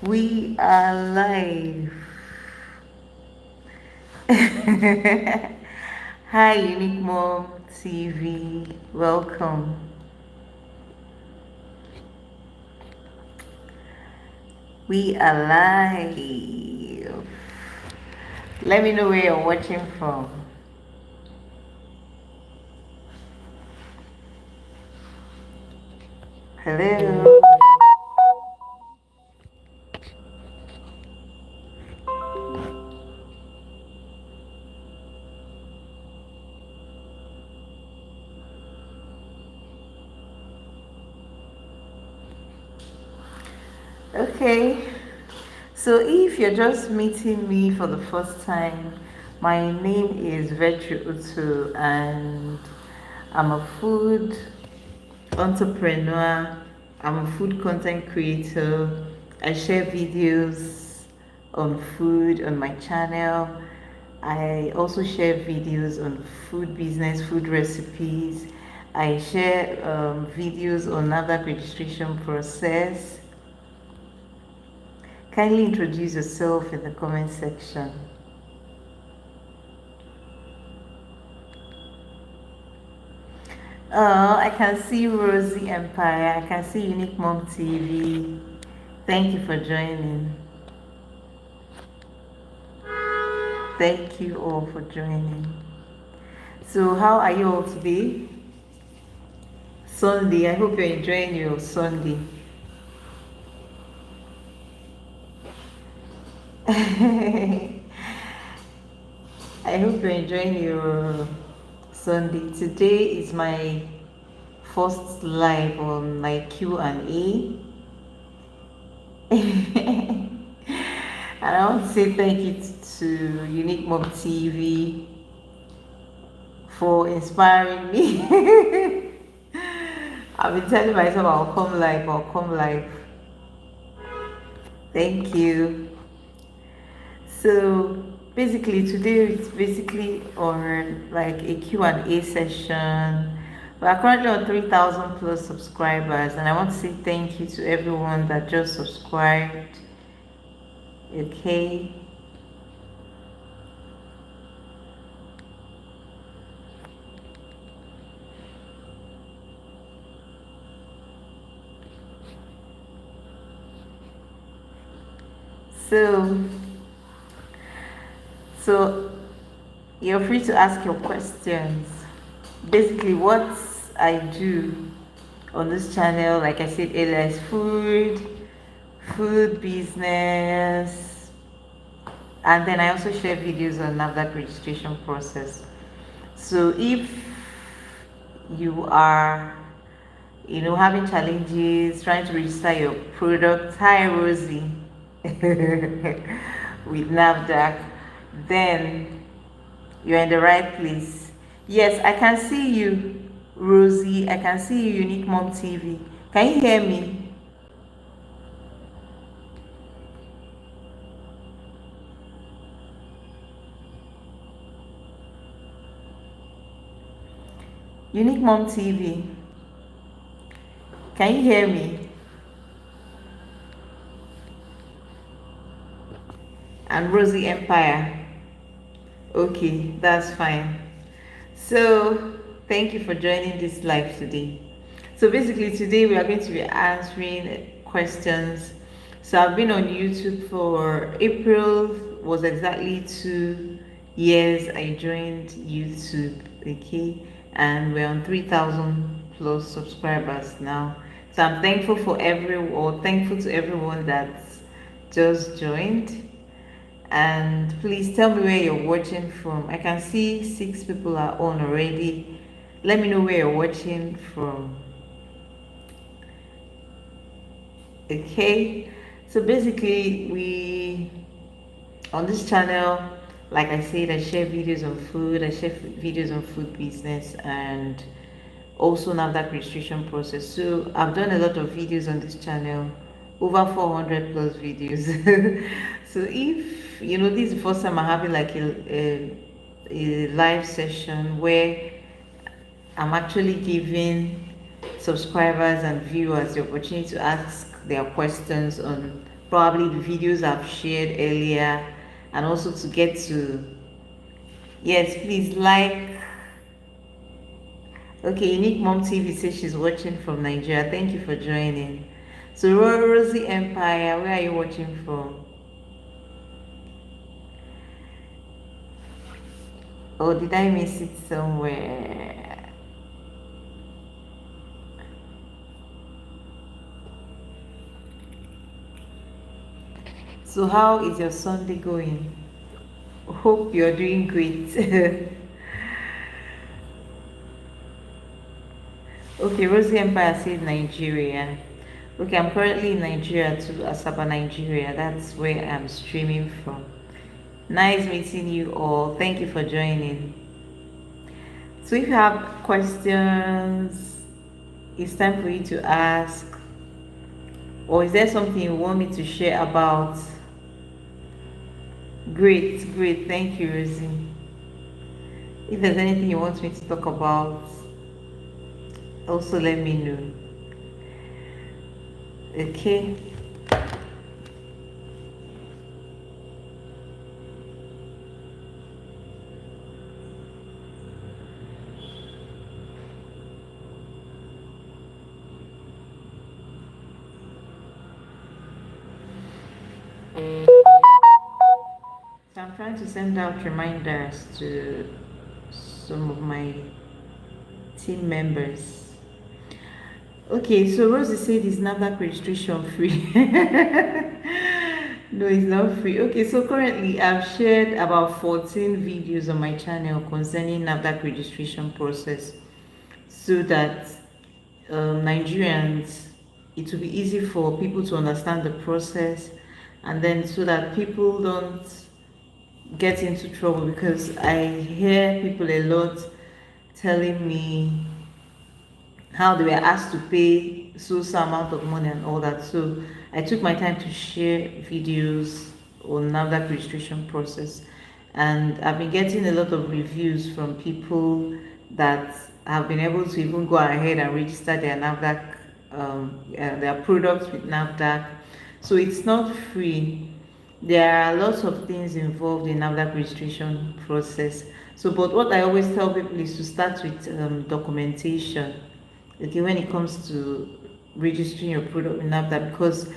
We are live. Hi, Unique Mom TV. Welcome. We are live. Let me know where you're watching from. Hello. Okay. So if you're just meeting me for the first time, my name is Ottoh and I'm a food entrepreneur. I'm a food content creator. I share videos on food on my channel. I also share videos on food business, food recipes. I share videos on NAFDAC registration process. Kindly introduce yourself in the comment section. I can see Rosie Empire. I can see Unique Mom TV. Thank you for joining. Thank you all for joining. So, how are you all today? Sunday. I hope you're enjoying your Sunday. I hope you're enjoying your Sunday. Today is my first live on my Q&A. And I want to say thank you to Unique Mom TV for inspiring me. I've been telling myself I'll come live. Thank you. So basically today it's basically on like a Q&A session. We are currently on 3,000 plus subscribers, and I want to say thank you to everyone that just subscribed. Okay. So so you're free to ask your questions. Basically what I do on this channel, like I said earlier, is food business, and then I also share videos on NAFDAC registration process. So if you are having challenges trying to register your product, hi Rosie, with NAFDAC, then you're in the right place. Yes, I can see you, Rosie. I can see you, Unique Mom TV. Can you hear me? Unique Mom TV. Can you hear me? And Rosie Empire. Okay, that's fine. So, thank you for joining this live today. So, basically, today we are going to be answering questions. So, I've been on YouTube for April, was exactly 2 years I joined YouTube, okay, and we're on 3,000 plus subscribers now. So, I'm thankful for thankful to everyone that just joined. And please tell me where you're watching from. I can see 6 people are on already. Let me know where you're watching from. Okay, so basically we on this channel, like I said, I share videos on food, I share videos on food business, and also NAFDAC registration process. So I've done a lot of videos on this channel, over 400 plus videos. So if this is the first time I'm having like a live session where I'm actually giving subscribers and viewers the opportunity to ask their questions on probably the videos I've shared earlier, and also to get to, yes, please like. Okay, Unique Mom TV says she's watching from Nigeria. Thank you for joining. So Rosie Empire, where are you watching from? Or did I miss it somewhere? So how is your Sunday going? Hope you're doing great. Okay, Rosie Empire said Nigeria. Okay, I'm currently in Nigeria too, Asaba, Nigeria. That's where I'm streaming from. Nice meeting you all. Thank you for joining. So if you have questions, it's time for you to ask. Or is there something you want me to share about? Great, great. Thank you, Rosie. If there's anything you want me to talk about, also let me know. Okay. So I'm trying to send out reminders to some of my team members. Okay, so Rosie said is NAFDAC registration free? No, it's not free. Okay, so currently I've shared about 14 videos on my channel concerning NAFDAC registration process, so that Nigerians, it will be easy for people to understand the process, and then so that people don't get into trouble, because I hear people a lot telling me how they were asked to pay some amount of money and all that. So I took my time to share videos on NAFDAC registration process, and I've been getting a lot of reviews from people that have been able to even go ahead and register their NAFDAC, their products with NAFDAC. So it's not free. There are lots of things involved in NAFDAC registration process. So, but what I always tell people is to start with documentation. Okay, when it comes to registering your product in NAFDAC, because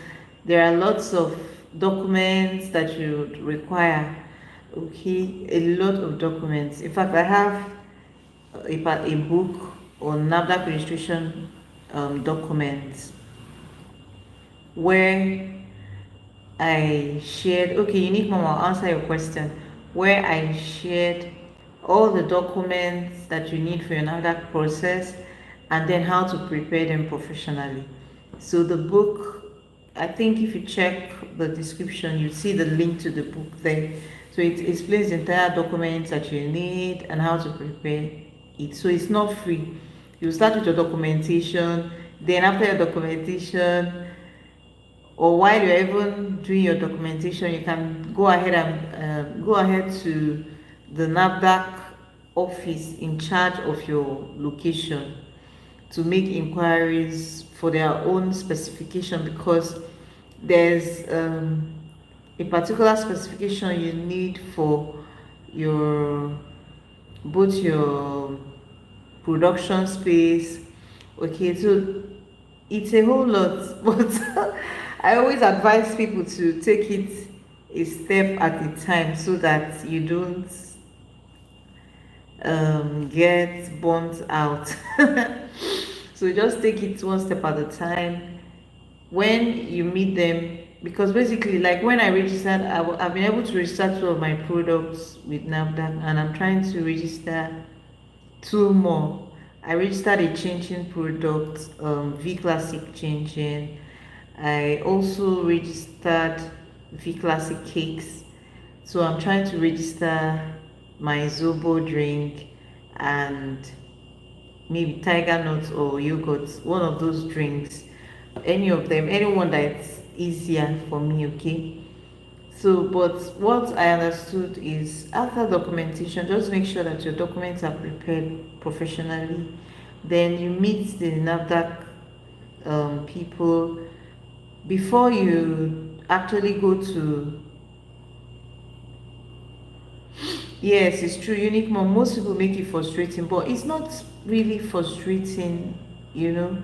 there are lots of documents that you require. Okay, a lot of documents. In fact, I have a book on NAFDAC registration documents, where I shared, okay, Unique Mom, I'll answer your question, where I shared all the documents that you need for your NAFDAC process, and then how to prepare them professionally. So the book, I think if you check the description, you see the link to the book there. So it explains the entire documents that you need and how to prepare it. So it's not free. You start with your documentation, then after your documentation, or while you're even doing your documentation, you can go ahead and go ahead to the NAFDAC office in charge of your location to make inquiries for their own specification, because there's a particular specification you need for your both your production space. Okay, so it's a whole lot, but I always advise people to take it a step at a time, so that you don't get burnt out. So just take it one step at a time. When you meet them, because basically, like when I registered, I've been able to register 2 of my products with NAFDAC, and I'm trying to register 2 more. I registered a changing product, V Classic changing. I also registered V Classic cakes. So I'm trying to register my Zobo drink, and maybe tiger nuts or yogurt, one of those drinks, any of them, anyone that's easier for me. Okay, so but what I understood is, after documentation, just make sure that your documents are prepared professionally, then you meet the NAFDAC people. Before you actually go to. Yes, it's true. Unique mom. Most people make it frustrating, but it's not really frustrating. You know,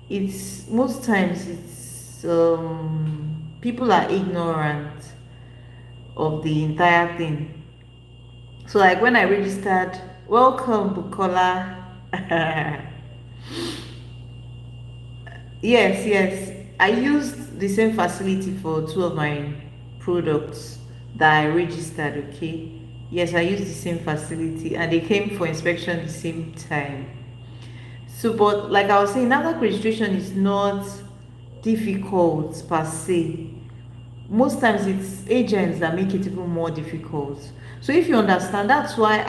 it's most times it's people are ignorant of the entire thing. So like when I registered, welcome Bukola. Yes, yes. I used the same facility for two of my products that I registered, okay? Yes, I used the same facility and they came for inspection the same time. So, but like I was saying, NAFDAC registration is not difficult per se. Most times it's agents that make it even more difficult. So if you understand, that's why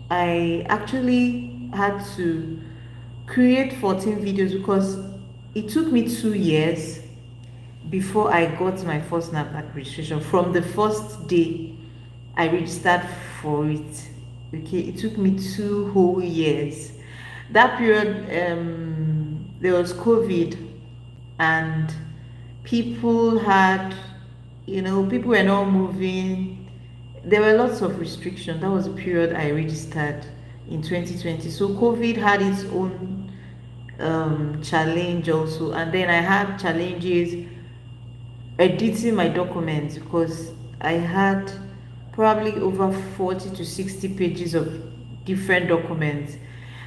I actually had to create 14 videos because it took me 2 years before I got my first NAFDAC registration. From the first day I registered for it, okay, it took me 2 whole years. That period, there was COVID, and people had, people were not moving. There were lots of restrictions. That was the period I registered in 2020. So COVID had its own challenge also, and then I had challenges editing my documents because I had probably over 40 to 60 pages of different documents.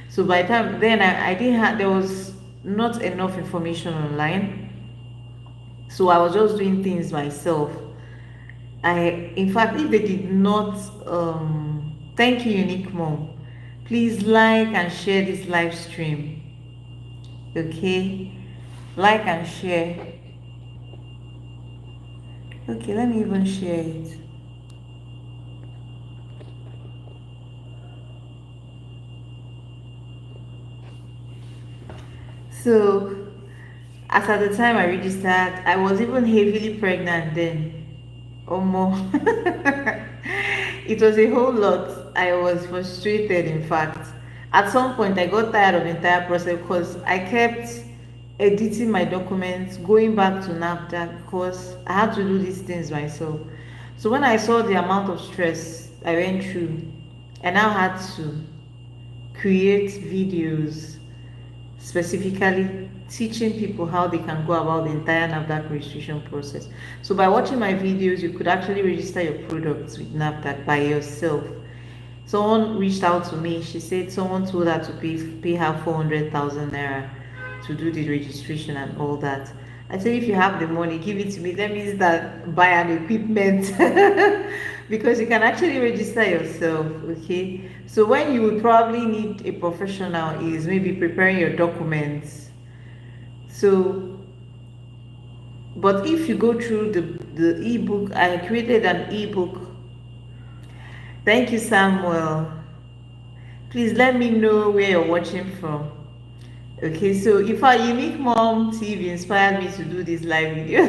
So by the time then I didn't have, there was not enough information online, so I was just doing things myself. In fact, if they did not, thank you, Unique Mom. Please like and share this live stream. Okay, like and share. Okay, let me even share it. So, as at the time I registered, I was even heavily pregnant then. Or more. It was a whole lot. I was frustrated, in fact. At some point, I got tired of the entire process because I kept editing my documents, going back to NAFDAC because I had to do these things myself. So when I saw the amount of stress I went through, I now had to create videos specifically teaching people how they can go about the entire NAFDAC registration process. So by watching my videos, you could actually register your products with NAFDAC by yourself. Someone reached out to me. She said someone told her to pay her 400,000 naira to do the registration and all that. I said, if you have the money, give it to me. Let me start buy an equipment because you can actually register yourself. Okay. So when you would probably need a professional is maybe preparing your documents. So, but if you go through the ebook, I created an ebook. Thank you, Samuel. Please let me know where you're watching from. Okay, so if our Unique Mom TV inspired me to do this live video,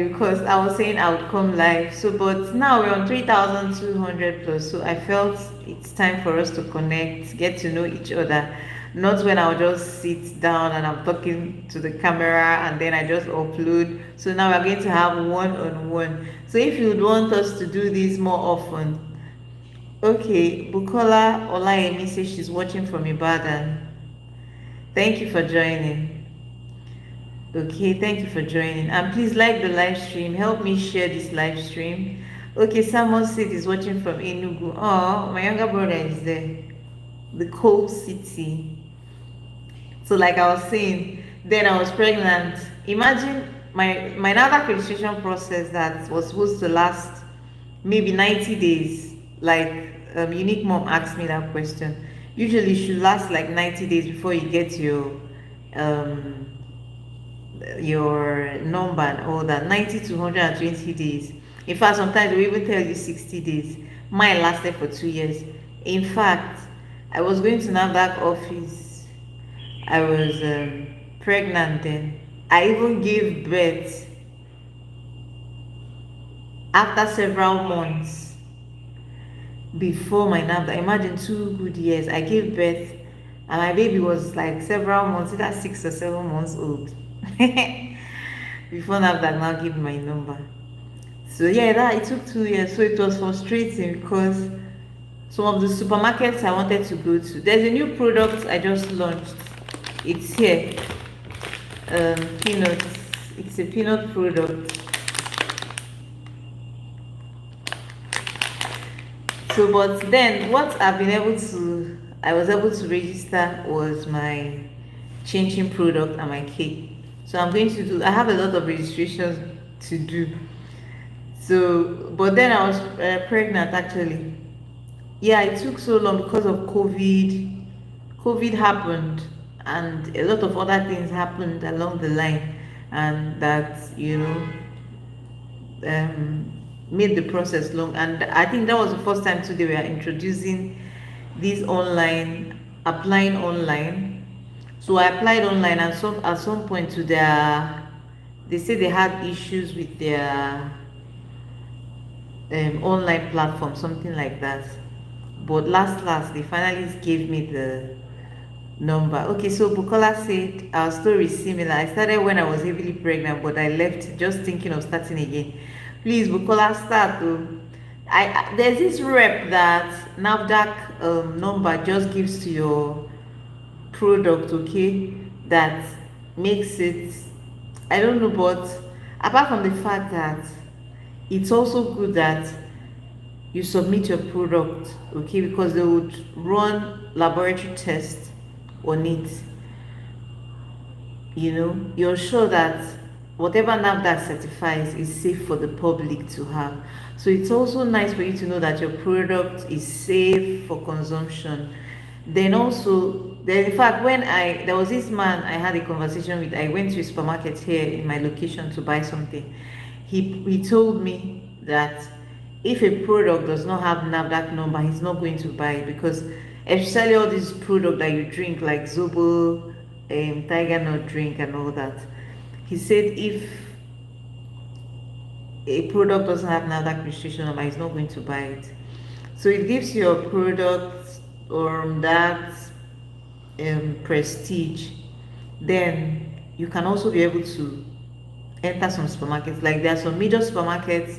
because I was saying I would come live. So, but now we're on 3,200 plus. So I felt it's time for us to connect, get to know each other. Not when I'll just sit down and I'm talking to the camera and then I just upload. So now we're going to have one-on-one. So if you would want us to do this more often, okay, Bukola Olayemi says she's watching from Ibadan. Thank you for joining. Okay, thank you for joining. And please like the live stream. Help me share this live stream. Okay, Samuel said is watching from Enugu. Oh, my younger brother is there. The cold city. So like I was saying, then I was pregnant. Imagine my NAFDAC registration process that was supposed to last maybe 90 days. Like Unique Mom asked me that question. Usually it should last like 90 days before you get um your number and all that. 90 to 120 days. In fact, sometimes they even tell you 60 days. Mine lasted for 2 years. In fact, I was going to NAFDAC office. I was pregnant then. I even gave birth after several months before my NAFDAC. Imagine 2 good years. I gave birth and my baby was like several months, either 6 or 7 months old, before NAFDAC now give my number. So yeah, that it took 2 years. So it was frustrating because some of the supermarkets I wanted to go to, there's a new product I just launched. It's here. Peanuts. It's a peanut product. So, but then what I was able to register was my changing product and my cake. So I'm going to do, I have a lot of registrations to do. So, but then I was pregnant actually. Yeah, it took so long because of COVID. COVID happened, and a lot of other things happened along the line, and that, made the process long. And I think that was the first time too they were introducing this online, applying online. So I applied online, and some at some point to their, they said they had issues with their online platform, something like that. But last they finally gave me the number. Okay, so Bukola said our story is similar. I started when I was heavily pregnant, but I left just thinking of starting again. Please, Bukola, start though. There's this rep that NAFDAC number just gives to your product, okay, that makes it, I don't know, but apart from the fact that it's also good that you submit your product, okay, because they would run laboratory tests on it. You're sure that whatever NAFDAC certifies is safe for the public to have. So it's also nice for you to know that your product is safe for consumption. Then also, in fact, there was this man I had a conversation with. I went to a supermarket here in my location to buy something. He told me that if a product does not have NAFDAC number, he's not going to buy it, because especially all these products that you drink like Zobo, Tiger Nut drink and all that. He said if a product doesn't have NAFDAC registration number, he's not going to buy it. So it gives your product that prestige. Then you can also be able to enter some supermarkets. Like there are some major supermarkets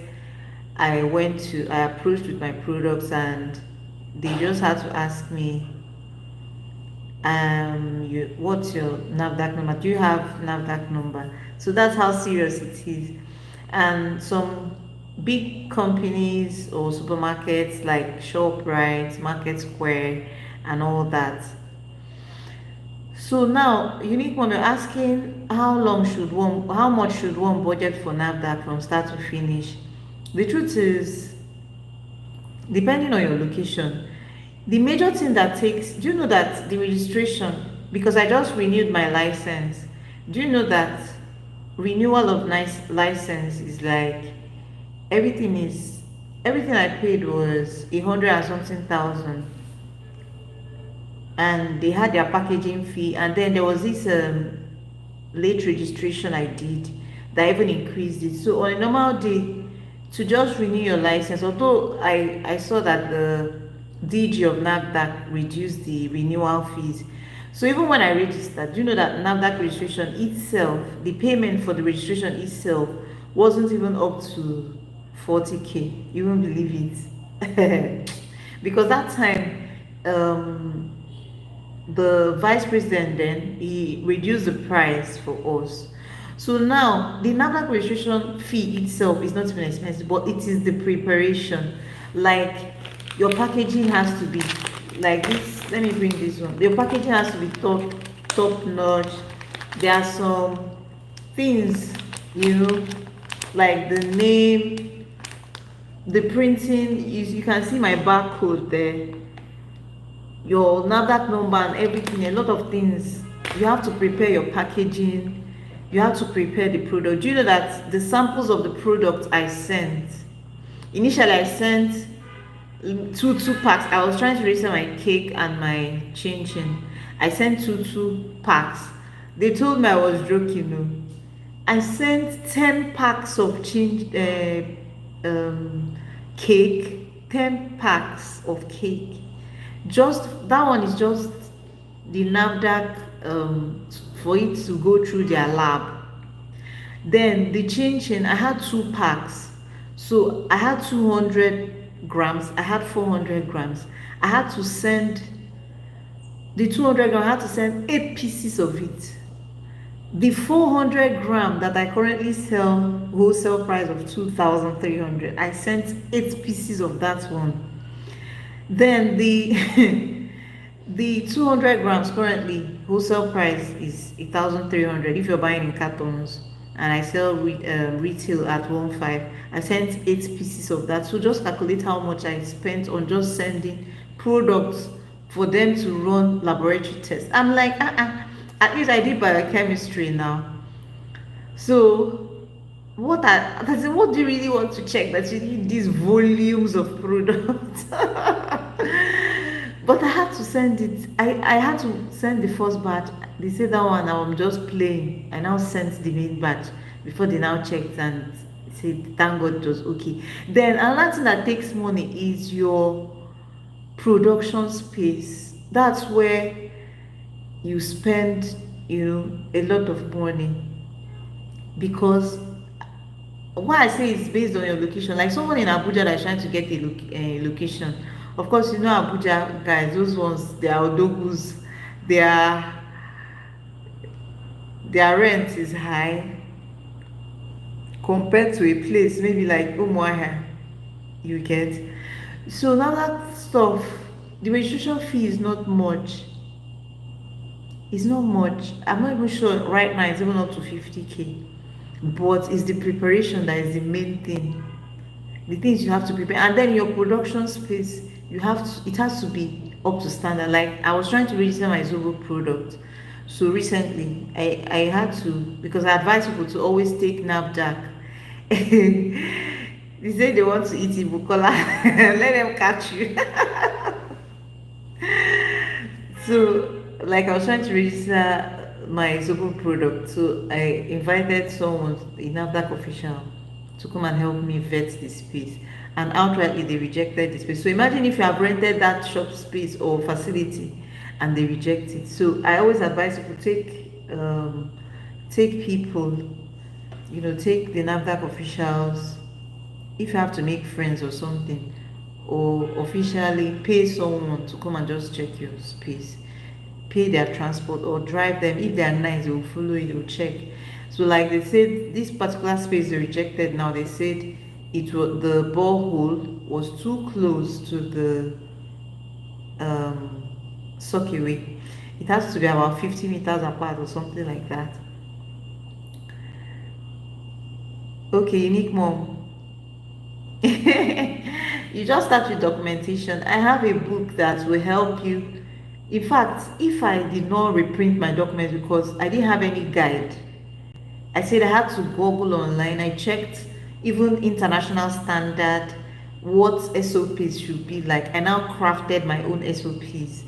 I approached with my products, and they just had to ask me, what's your NAFDAC number? Do you have NAFDAC number? So that's how serious it is. And some big companies or supermarkets like ShopRite, Market Square, and all that. So now, unique one, you're asking how much should one budget for NAFDAC from start to finish? The truth is, depending on your location, the major thing that takes, do you know that the registration, because I just renewed my license, do you know that renewal of license is like, everything I paid was 100 and something thousand, and they had their packaging fee, and then there was this late registration I did that even increased it. So on a normal day, to just renew your license, although I saw that the DG of NAFDAC reduced the renewal fees. So even when I registered, you know that NAFDAC registration itself, the payment for the registration itself wasn't even up to 40K. You won't believe it. Because that time, the vice president then, he reduced the price for us. So now the NAFDAC registration fee itself is not even expensive, but it is the preparation. Like your packaging has to be like this. Let me bring this one. Your packaging has to be top notch. There are some things, like the name, the printing. You can see my barcode there, your NAFDAC number and everything. A lot of things. You have to prepare your packaging. You have to prepare the product. Do you know that the samples of the product I sent, initially I sent two packs. I was trying to register my cake and my chin chin. I sent two packs. They told me I was joking. No, I sent 10 packs of cake, 10 packs of cake. Just that one is just the NAFDAC, for it to go through their lab. Then the chin I had 2 packs. So I had 200 grams, I had 400 grams. I had to send the 200 grams, I had to send 8 pieces of it. The 400 gram that I currently sell wholesale price of 2,300, I sent 8 pieces of that one. Then the the 200 grams currently wholesale price is 1,300 if you're buying in cartons, and I sell retail at 1,500. I sent 8 pieces of that. So just calculate how much I spent on just sending products for them to run laboratory tests. I'm like, at least I did biochemistry now. So what do you really want to check that you need these volumes of products? But I had to send it. I had to send the first batch. They said that one now I'm just playing. I now sent the main batch before they now checked and said thank God it was okay. Then another thing that takes money is your production space. That's where you spend, a lot of money, because why I say it's based on your location. Like someone in Abuja that is trying to get a location. Of course, Abuja guys, those ones, they are odogus. Their their rent is high compared to a place maybe like Umuahia, you get. So now that stuff, the registration fee is not much. It's not much. I'm not even sure right now it's even up to 50K. But it's the preparation that is the main thing. The things you have to prepare, and then your production space, it has to be up to standard. Like I was trying to register my Zobo product, so recently I had to, because I advise people to always take NAFDAC. They say they want to eat Ibukola. Let them catch you. So, like I was trying to register my Zobo product, so I invited someone, a NAFDAC official, to come and help me vet the space. And outrightly, they rejected the space. So imagine if you have rented that shop space or facility and they reject it. So I always advise people take people, take the NAFDAC officials. If you have to make friends or something, or officially pay someone to come and just check your space, pay their transport or drive them. If they are nice, they will follow you, they will check. So like they said, this particular space they rejected now, they said the borehole was too close to the sockeway. It has to be about 50 meters apart or something like that. Okay, unique mom. You just start with documentation. I have a book that will help you. In fact, if I did not reprint my documents because I didn't have any guide, I said I had to Google online. I checked even international standard, what SOPs should be like. I now crafted my own SOPs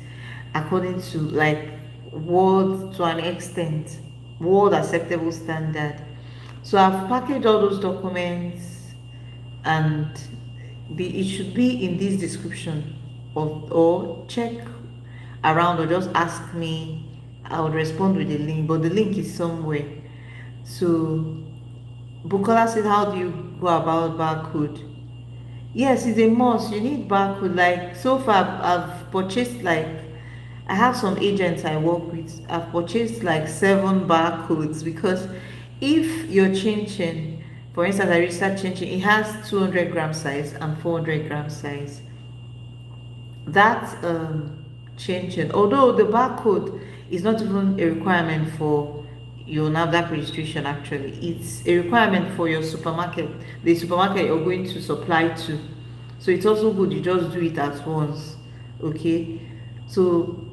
according to like world, to an extent, world acceptable standard. So I've packaged all those documents, and it should be in this description, or check around or just ask me. I would respond with a link, but the link is somewhere. So Bukola said, how do you go about barcode? Yes, it's a must. You need barcode. Like so far, I've purchased like, I have some agents I work with. I've purchased like 7 barcodes, because if your chin, for instance, I researched chin, it has 200-gram size and 400-gram size. That chin, although the barcode is not even a requirement for your NAFDAC registration, actually it's a requirement for your supermarket, the supermarket you're going to supply to. So it's also good you just do it at once. Okay, so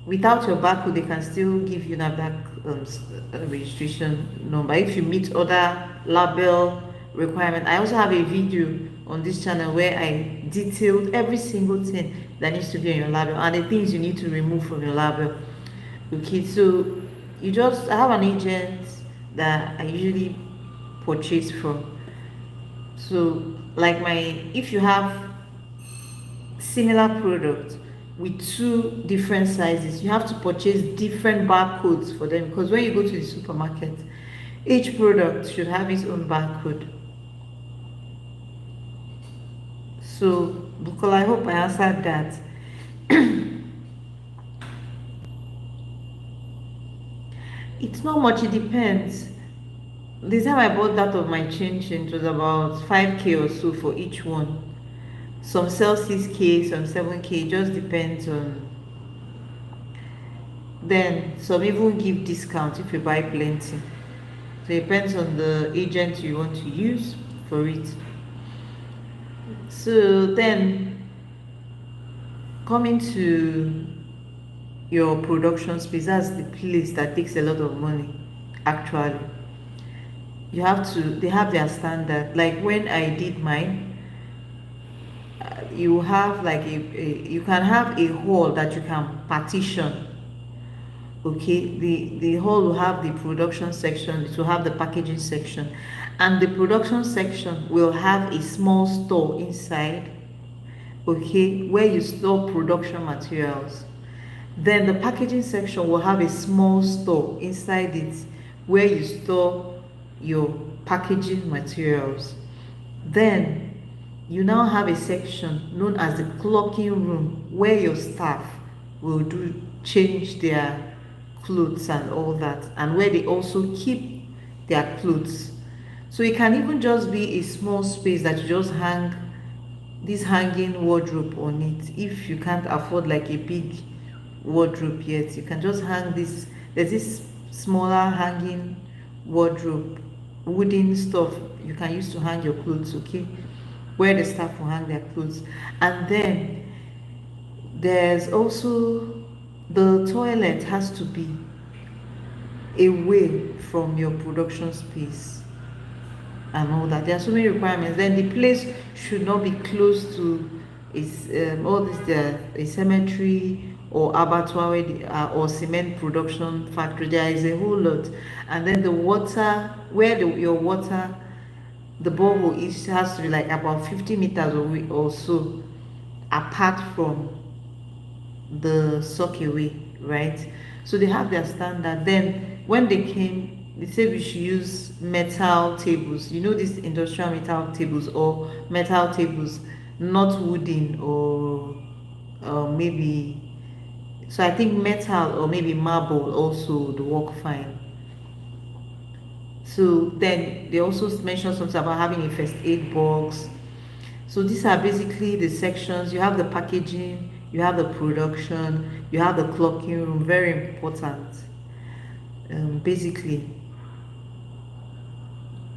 without your barcode they can still give you NAFDAC registration number if you meet other label requirement. I also have a video on this channel where I detailed every single thing that needs to be on your label and the things you need to remove from your label. Okay, so I have an agent that I usually purchase from. So like if you have similar product, with two different sizes. You have to purchase different barcodes for them, because when you go to the supermarket, each product should have its own barcode. So, Bukola, I hope I answered that. It's not much, it depends. The time I bought that of my chin, it was about 5K or so for each one. Some sell 6K, some 7K, it just depends on. Then some even give discount if you buy plenty. So it depends on the agent you want to use for it. So then, coming to your production space, that's the place that takes a lot of money actually. They have their standard. Like when I did mine, you have like you can have a hall that you can partition. Okay, the hall will have the production section, it will have the packaging section, and the production section will have a small store inside, okay, where you store production materials. Then the packaging section will have a small store inside it where you store your packaging materials. Then you now have a section known as the clocking room where your staff will change their clothes and all that, and where they also keep their clothes. So it can even just be a small space that you just hang this hanging wardrobe on it. If you can't afford like a big wardrobe yet, you can just hang this. There's this smaller hanging wardrobe, wooden stuff you can use to hang your clothes, okay, where the staff will hang their clothes. And then there's also, the toilet has to be away from your production space and all that. There are so many requirements. Then the place should not be close to all this, a cemetery or abattoir or cement production factory. There is a whole lot. And then the water, where your water, the borehole is, has to be like about 50 meters away or so apart from the sockaway, right? So they have their standard. Then when they came, they said we should use metal tables, you know, these industrial metal tables or metal tables, not wooden or maybe, so I think metal or maybe marble also would work fine. So then they also mentioned something about having a first aid box. So these are basically the sections. You have the packaging, you have the production, you have the clocking room, very important, basically.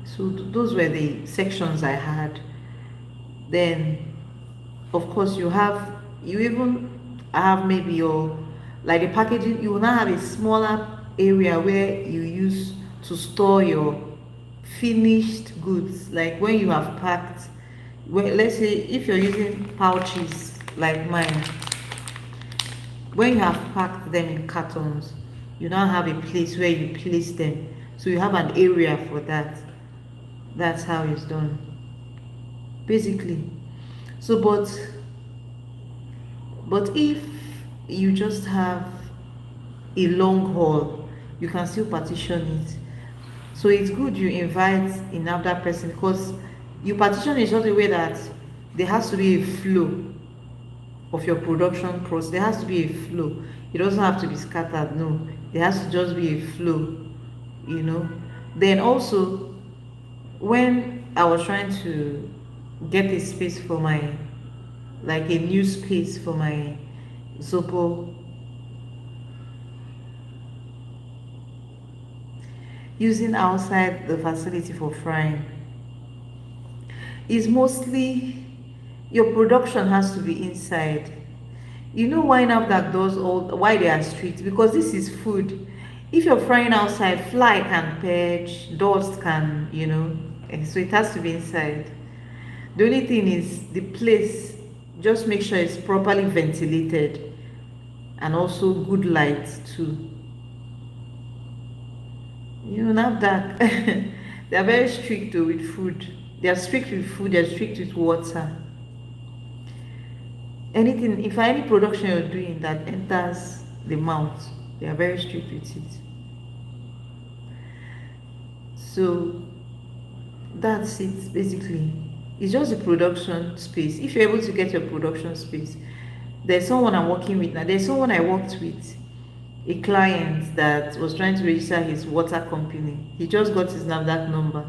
So those were the sections I had. Then of course you even have maybe your, like the packaging, you will now have a smaller area where you use to store your finished goods, like when you have packed, let's say if you're using pouches like mine, when you have packed them in cartons, you now have a place where you place them, so you have an area for that. That's how it's done basically. So but if you just have a long haul, you can still partition it. So it's good you invite another person, because you partition in such a way that there has to be a flow of your production process. There has to be a flow. It doesn't have to be scattered, no. There has to just be a flow, you know. Then also, when I was trying to get a space for my, like a new space for my Zopo, using outside the facility for frying, is mostly your production has to be inside. You know why NAFDAC does why they are strict? Because this is food. If you're frying outside, fly can perch, dust can, so it has to be inside. The only thing is the place, just make sure it's properly ventilated and also good light too. NAFDAC, they are very strict with food. They are strict with food, they are strict with water. Anything, if any production you're doing that enters the mouth, they are very strict with it. So that's it basically. It's just the production space. If you're able to get your production space, there's someone I'm working with now. There's someone I worked with, a client that was trying to register his water company. He just got his NAFDAC number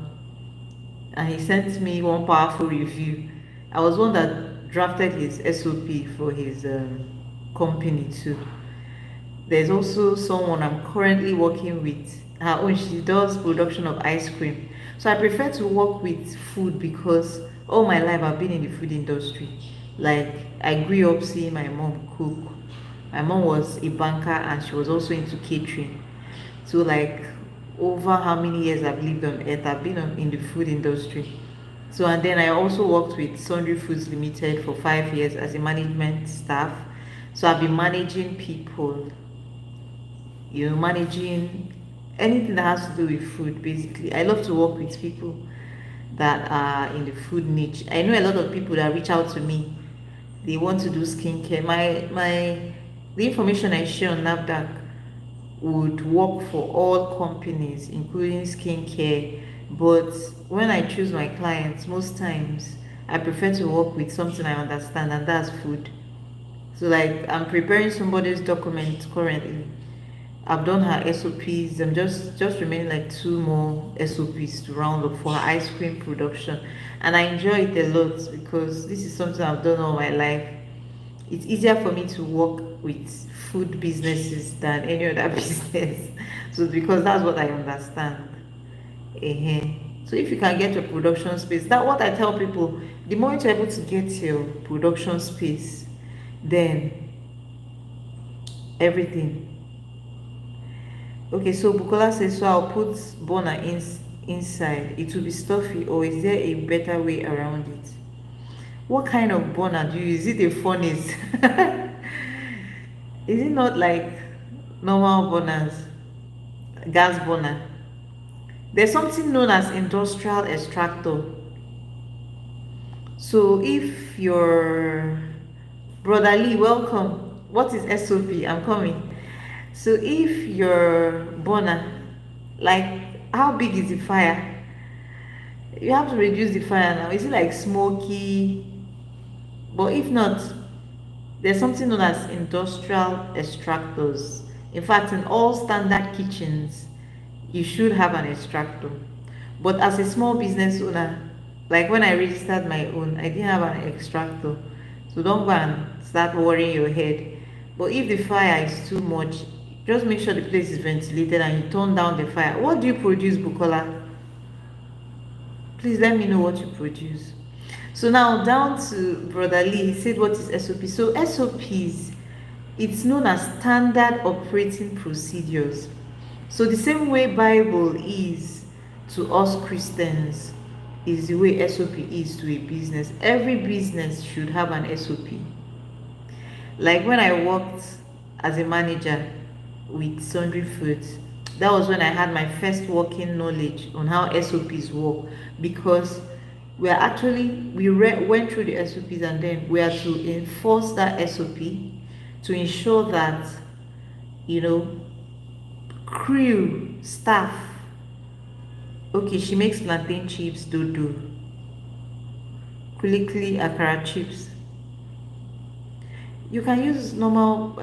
and he sent me one powerful review. I was one that drafted his SOP for his company too. There's also someone I'm currently working with. Her own, she does production of ice cream. So I prefer to work with food because all my life I've been in the food industry. Like I grew up seeing my mom cook. My mom was a banker and she was also into catering. So like over how many years I've lived on earth, I've been in the food industry. So and then I also worked with Sundry Foods Limited for 5 years as a management staff. So I've been managing people, managing anything that has to do with food basically. I love to work with people that are in the food niche. I know a lot of people that reach out to me. They want to do skincare. The information I share on NAFDAC would work for all companies, including skincare. But when I choose my clients, most times I prefer to work with something I understand, and that's food. So like I'm preparing somebody's document currently. I've done her SOPs. I'm just remaining like two more SOPs to round up for her ice cream production, and I enjoy it a lot because this is something I've done all my life. It's easier for me to work with food businesses than any other business. So because that's what I understand. So if you can get your production space, that what I tell people, the more you're able to get your production space, then everything. Okay, so Bukola says, so I'll put Bona inside. It will be stuffy, or is there a better way around it? What kind of burner do you use? Is it a furnace? Is it not like normal burners, gas burner? There's something known as industrial extractor. So if your brother Lee, welcome. What is SOP? I'm coming. So if your burner, like how big is the fire? You have to reduce the fire now. Is it like smoky? But if not, there's something known as industrial extractors. In fact, in all standard kitchens, you should have an extractor. But as a small business owner, like when I registered my own, I didn't have an extractor. So don't go and start worrying your head. But if the fire is too much, just make sure the place is ventilated and you turn down the fire. What do you produce, Bukola? Please let me know what you produce. So now down to Brother Lee, he said what is SOP? So SOPs, it's known as standard operating procedures. So the same way Bible is to us Christians is the way SOP is to a business. Every business should have an SOP. Like when I worked as a manager with Sundry Foods, that was when I had my first working knowledge on how SOPs work, because went through the SOPs and then we are to enforce that SOP to ensure that crew, staff, okay, she makes plantain chips, dodo, kulikuli, akara chips. You can use normal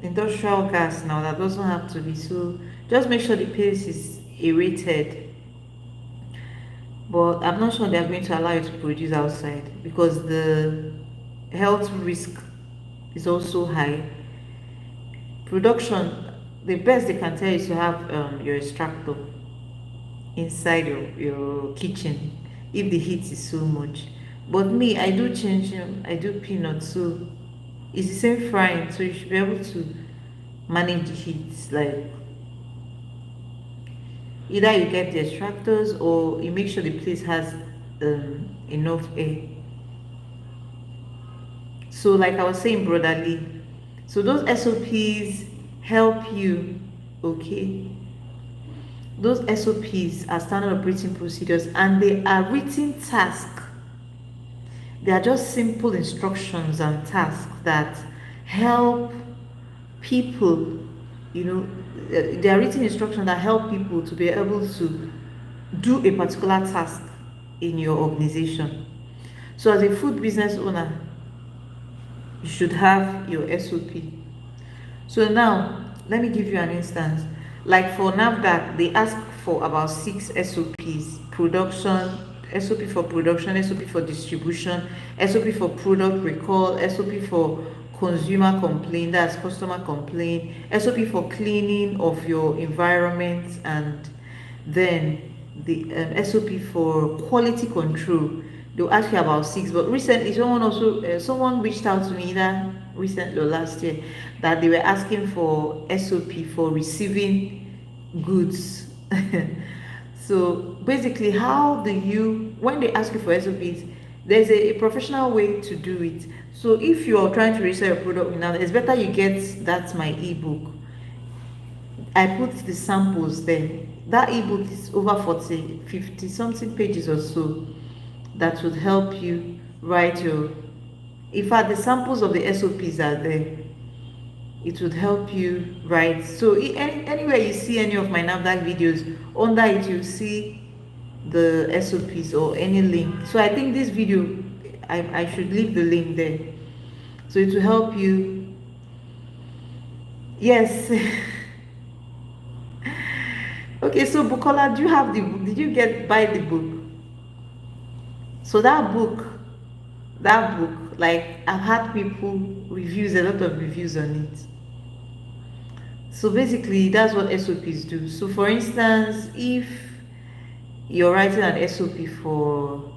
industrial gas now, that doesn't have to be. So just make sure the place is aerated, but I'm not sure they're going to allow you to produce outside because the health risk is also high. Production, the best they can tell you is to have your extractor inside your kitchen if the heat is so much. But me, I do change them, I do peanuts, so it's the same frying, so you should be able to manage the heat. Like either you get the extractors or you make sure the place has enough air. So like I was saying, brotherly, so those SOPs help you. Okay, those SOPs are standard operating procedures and they are written tasks They are just simple instructions and tasks that help people, you know, they are written instructions that help people to be able to do a particular task in your organization. So as a food business owner, you should have your SOP. So now, let me give you an instance. Like for NAFDAC, they ask for about 6 SOPs: production, SOP for production, SOP for distribution, SOP for product recall, SOP for consumer complaint, that's customer complaint, SOP for cleaning of your environment, and then the SOP for quality control. They'll ask you about 6, but recently someone reached out to me either recently or last year that they were asking for SOP for receiving goods. So basically, how do you, when they ask you for SOPs, there's a professional way to do it. So if you're trying to resell your product now, it's better you get That's My ebook. I put the samples there. That ebook is over 40, 50 something pages or so that would help you write your, in fact the samples of the SOPs are there. It would help you write. So anywhere you see any of my NAFDAC videos, under it you'll see the SOPs or any link. So I think this video, I should leave the link there. So it will help you. Yes. Okay, so Bukola, do you have the book? Did you buy the book? So that book, like I've had people reviews, a lot of reviews on it. So basically, that's what SOPs do. So for instance, if you're writing an SOP for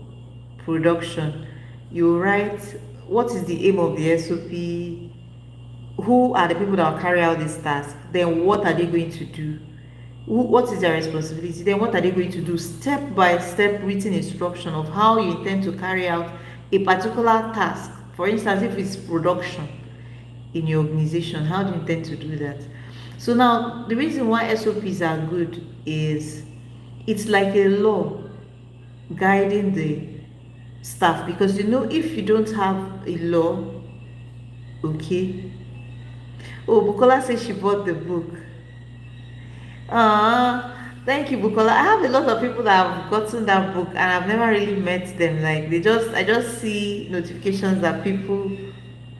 production, you write what is the aim of the SOP, who are the people that will carry out this task, then what are they going to do, what is their responsibility, then what are they going to do, step by step written instruction of how you intend to carry out a particular task. For instance, if it's production in your organization, how do you intend to do that? So now the reason why SOPs are good is it's like a law guiding the staff, because if you don't have a law, okay. Oh, Bukola says she bought the book. Thank you, Bukola. I have a lot of people that have gotten that book and I've never really met them. Like I just see notifications that people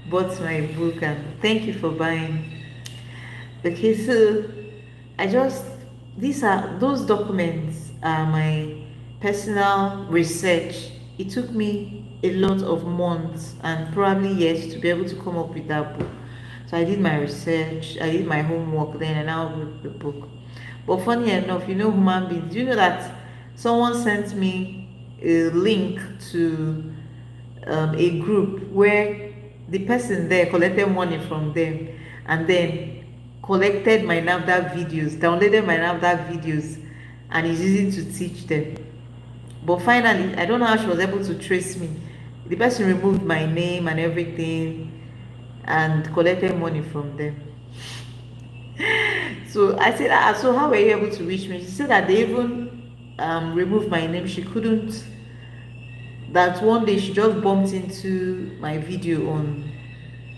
bought my book, and thank you for buying. Okay, so those documents are my personal research. It took me a lot of months and probably years to be able to come up with that book. So I did my research, I did my homework, then I now wrote the book. But funny enough, human beings, do you know that someone sent me a link to a group where the person there collected money from them and then collected my NAFDAC videos, downloaded my NAFDAC videos, and is using to teach them. But finally, I don't know how she was able to trace me. The person removed my name and everything and collected money from them. So I said, so how were you able to reach me? She said that they even removed my name. She couldn't, that one day she just bumped into my video on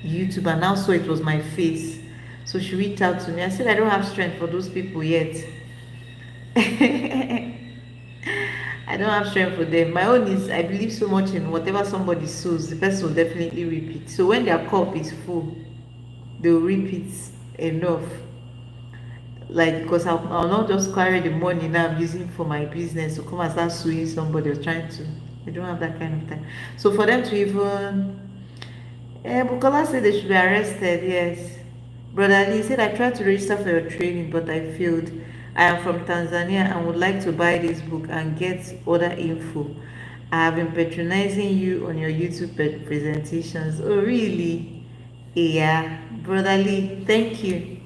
YouTube and now saw it was my face. So she reached out to me. I said, I don't have strength for those people yet. I don't have strength for them. My own is, I believe so much in whatever somebody sows, the person will definitely reap it. So when their cup is full, they will reap it enough. Like, because I'll not just carry the money now I'm using for my business to come and start suing somebody or trying to. I don't have that kind of time. So for them to even, Bukola said they should be arrested. Yes. Brother Lee said, I tried to register for your training, but I failed. I am from Tanzania and would like to buy this book and get other info. I have been patronizing you on your YouTube presentations. Oh, really? Yeah. Brother Lee, thank you.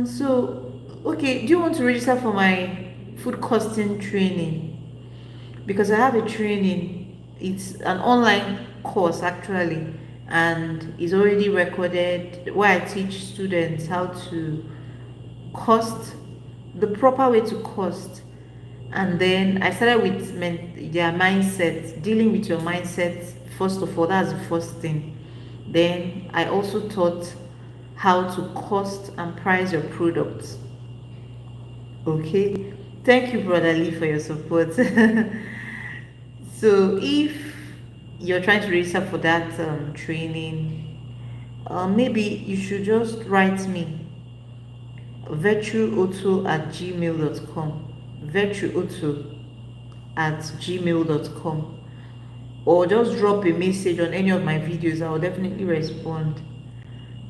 So, okay, do you want to register for my food costing training? Because I have a training, it's an online course actually, and it's already recorded where I teach students how to cost, the proper way to cost And then I started with their mindset, dealing with your mindset. First of all, that's the first thing. Then I also taught how to cost and price your products. Okay, thank you, Brother Lee, for your support. So if you're trying to register for that training, maybe you should just write me virtueotto@gmail.com, virtueotto@gmail.com, or just drop a message on any of my videos. I will definitely respond.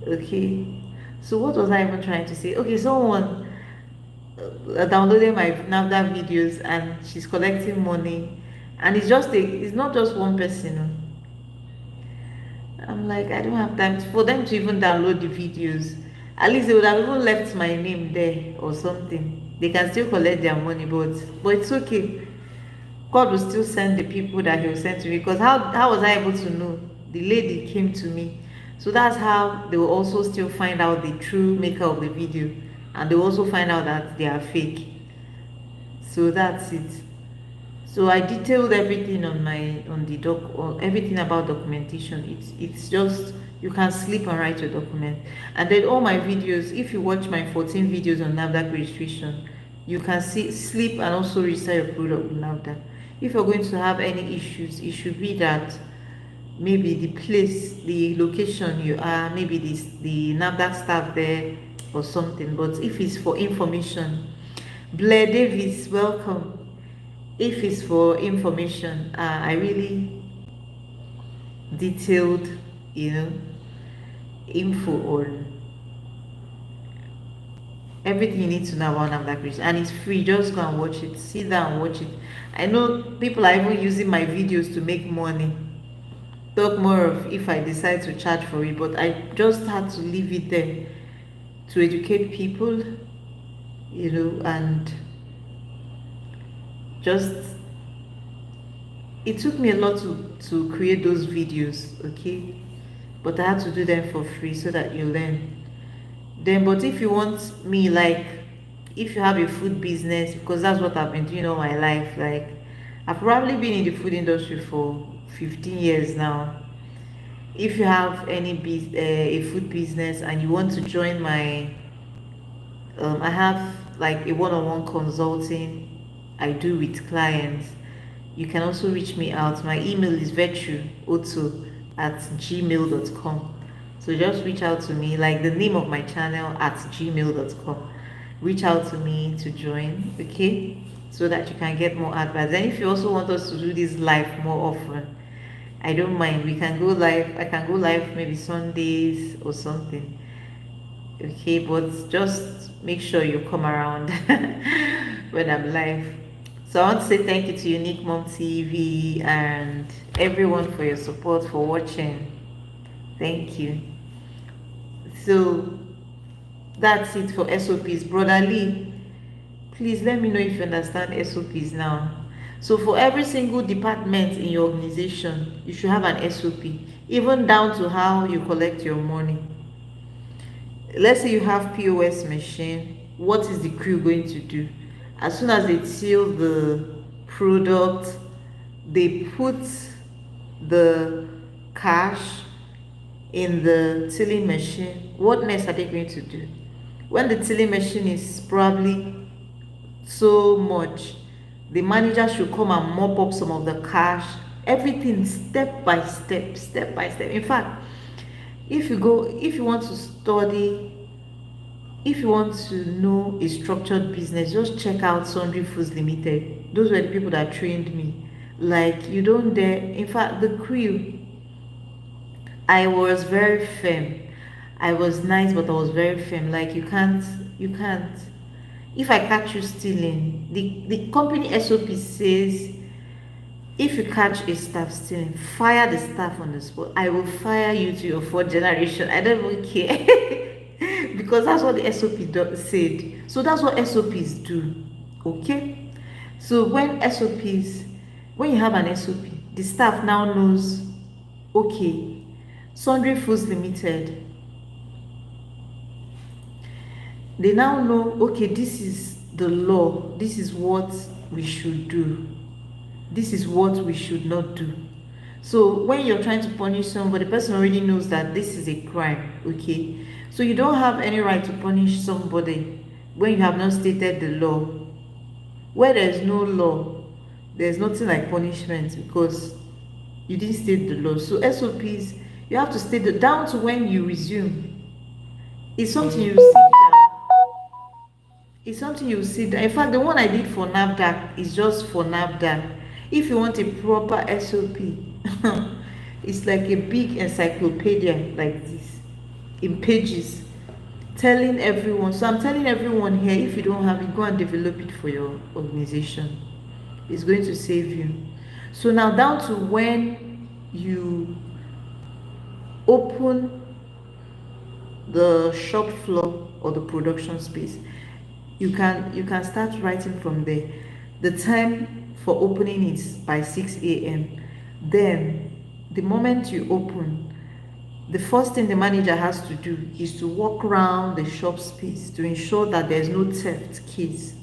Okay, so what was I even trying to say? Okay, someone downloaded my NAFDAC videos and she's collecting money, and it's not just one person. I'm like, I don't have time for them to even download the videos. At least they would have even left my name there or something. They can still collect their money, but it's okay. God will still send the people that He will send to me. Because how was I able to know? The lady came to me. So that's how they will also still find out the true maker of the video. And they will also find out that they are fake. So that's it. So I detailed everything on the doc, or everything about documentation. It's just, you can sleep and write your document. And then all my videos, if you watch my 14 videos on NAFDAC registration, you can see sleep and also register your product with NAFDAC. If you're going to have any issues, it should be that maybe the place, the location you are, maybe the NAFDAC staff there or something. But if it's for information, Blair Davis, welcome. If it's for information, I really detailed, you know, info on everything you need to know about NAFDAC registration, and it's free. Just go and watch it. Sit down and watch it. I know people are even using my videos to make money. Talk more of if I decide to charge for it, but I just had to leave it there to educate people, you know, and just, it took me a lot to create those videos, okay, but I had to do them for free so that you learn. Then, but if you want me, like, if you have a food business, because that's what I've been doing all my life, like, I've probably been in the food industry for 15 years now. If you have a food business and you want to join my, I have like a one-on-one consulting I do with clients. You can also reach me out. My email is virtueotto@gmail.com. So just reach out to me, like the name of my channel, @gmail.com. Reach out to me to join, okay? So that you can get more advice. And if you also want us to do this live more often, I don't mind. We can go live. I can go live maybe Sundays or something. Okay, but just make sure you come around when I'm live. So I want to say thank you to Unique Mom TV and everyone for your support, for watching. Thank you. So that's it for SOPs. Brother Lee, please let me know if you understand SOPs now. So for every single department in your organization, you should have an SOP, even down to how you collect your money. Let's say you have POS machine, what is the crew going to do? As soon as they till the product, they put the cash in the tilling machine. What next are they going to do? When the tilling machine is probably so much, the manager should come and mop up some of the cash. Everything step by step, step by step. In fact, if you want to study, if you want to know a structured business, just check out Sundry Foods Limited. Those were the people that trained me. Like, you don't dare. In fact, the crew, I was very firm. I was nice, but I was very firm. Like, you can't. If I catch you stealing, the company SOP says, if you catch a staff stealing, fire the staff on the spot. I will fire you to your fourth generation. I don't even care. Because that's what the said. So that's what SOPs do. Okay? So when you have an SOP, the staff now knows, okay, Sundry Foods Limited, they now know, okay, this is the law, this is what we should do. This is what we should not do. So when you're trying to punish somebody, the person already knows that this is a crime, okay? So you don't have any right to punish somebody when you have not stated the law. Where there is no law, there's nothing like punishment because you didn't state the law. So SOPs, you have to state the down to when you resume. It's something you sit down. It's something you sit down. In fact, the one I did for NAFDAC is just for NAFDAC. If you want a proper SOP, it's like a big encyclopedia like this in pages telling everyone. So I'm telling everyone here, if you don't have it, go and develop it for your organization. It's going to save you. So now down to when you open the shop floor or the production space, you can start writing from there. The time for opening is by 6 a.m. Then the moment you open, the first thing the manager has to do is to walk around the shop space to ensure that there's no theft case,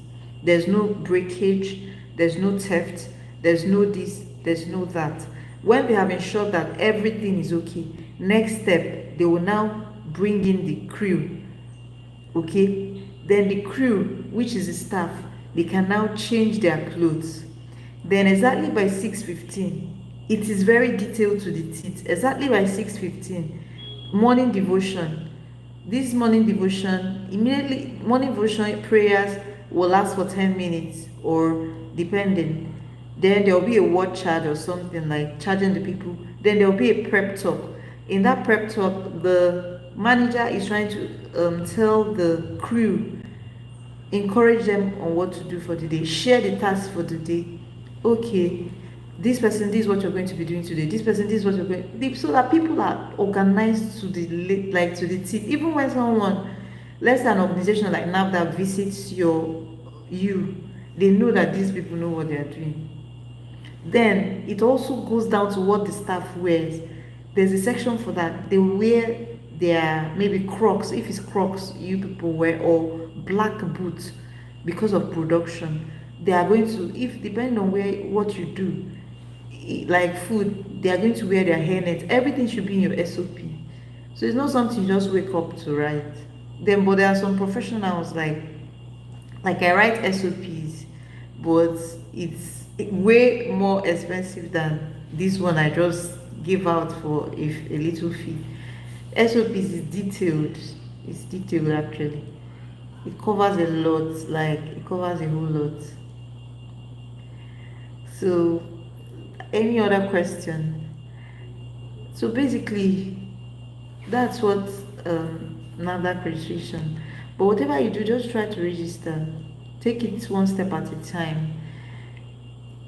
there's no breakage, there's no theft, there's no this, there's no that. When they have ensured that everything is okay, next step, they will now bring in the crew, okay? Then the crew, which is the staff, they can now change their clothes. Then exactly by 6:15, it is very detailed to the teeth. Exactly by 6:15, morning devotion. This morning devotion, immediately, morning devotion prayers will last for 10 minutes or depending. Then there will be a word charge or something like charging the people. Then there will be a prep talk. In that prep talk, the manager is trying to tell the crew, encourage them on what to do for the day, share the tasks for the day. Okay, this person, this is what you're going to be doing today. This person, this is what you're going, so that people are organized to the to the teeth. Even when someone, let's say an organization like NAFDAC visits you, they know that these people know what they are doing. Then it also goes down to what the staff wears. There's a section for that. They wear their maybe Crocs, if it's Crocs you people wear, or black boots because of production. They are going to, if depending on where what you do, like food, they are going to wear their hairnet. Everything should be in your SOP. So it's not something you just wake up to write. Then, but there are some professionals like I write SOPs, but it's way more expensive than this one I just give out for a little fee. SOPs is detailed. It's detailed actually. It covers a lot, like it covers a whole lot. So any other question? So basically that's what NAFDAC registration. But whatever you do, just try to register. Take it one step at a time.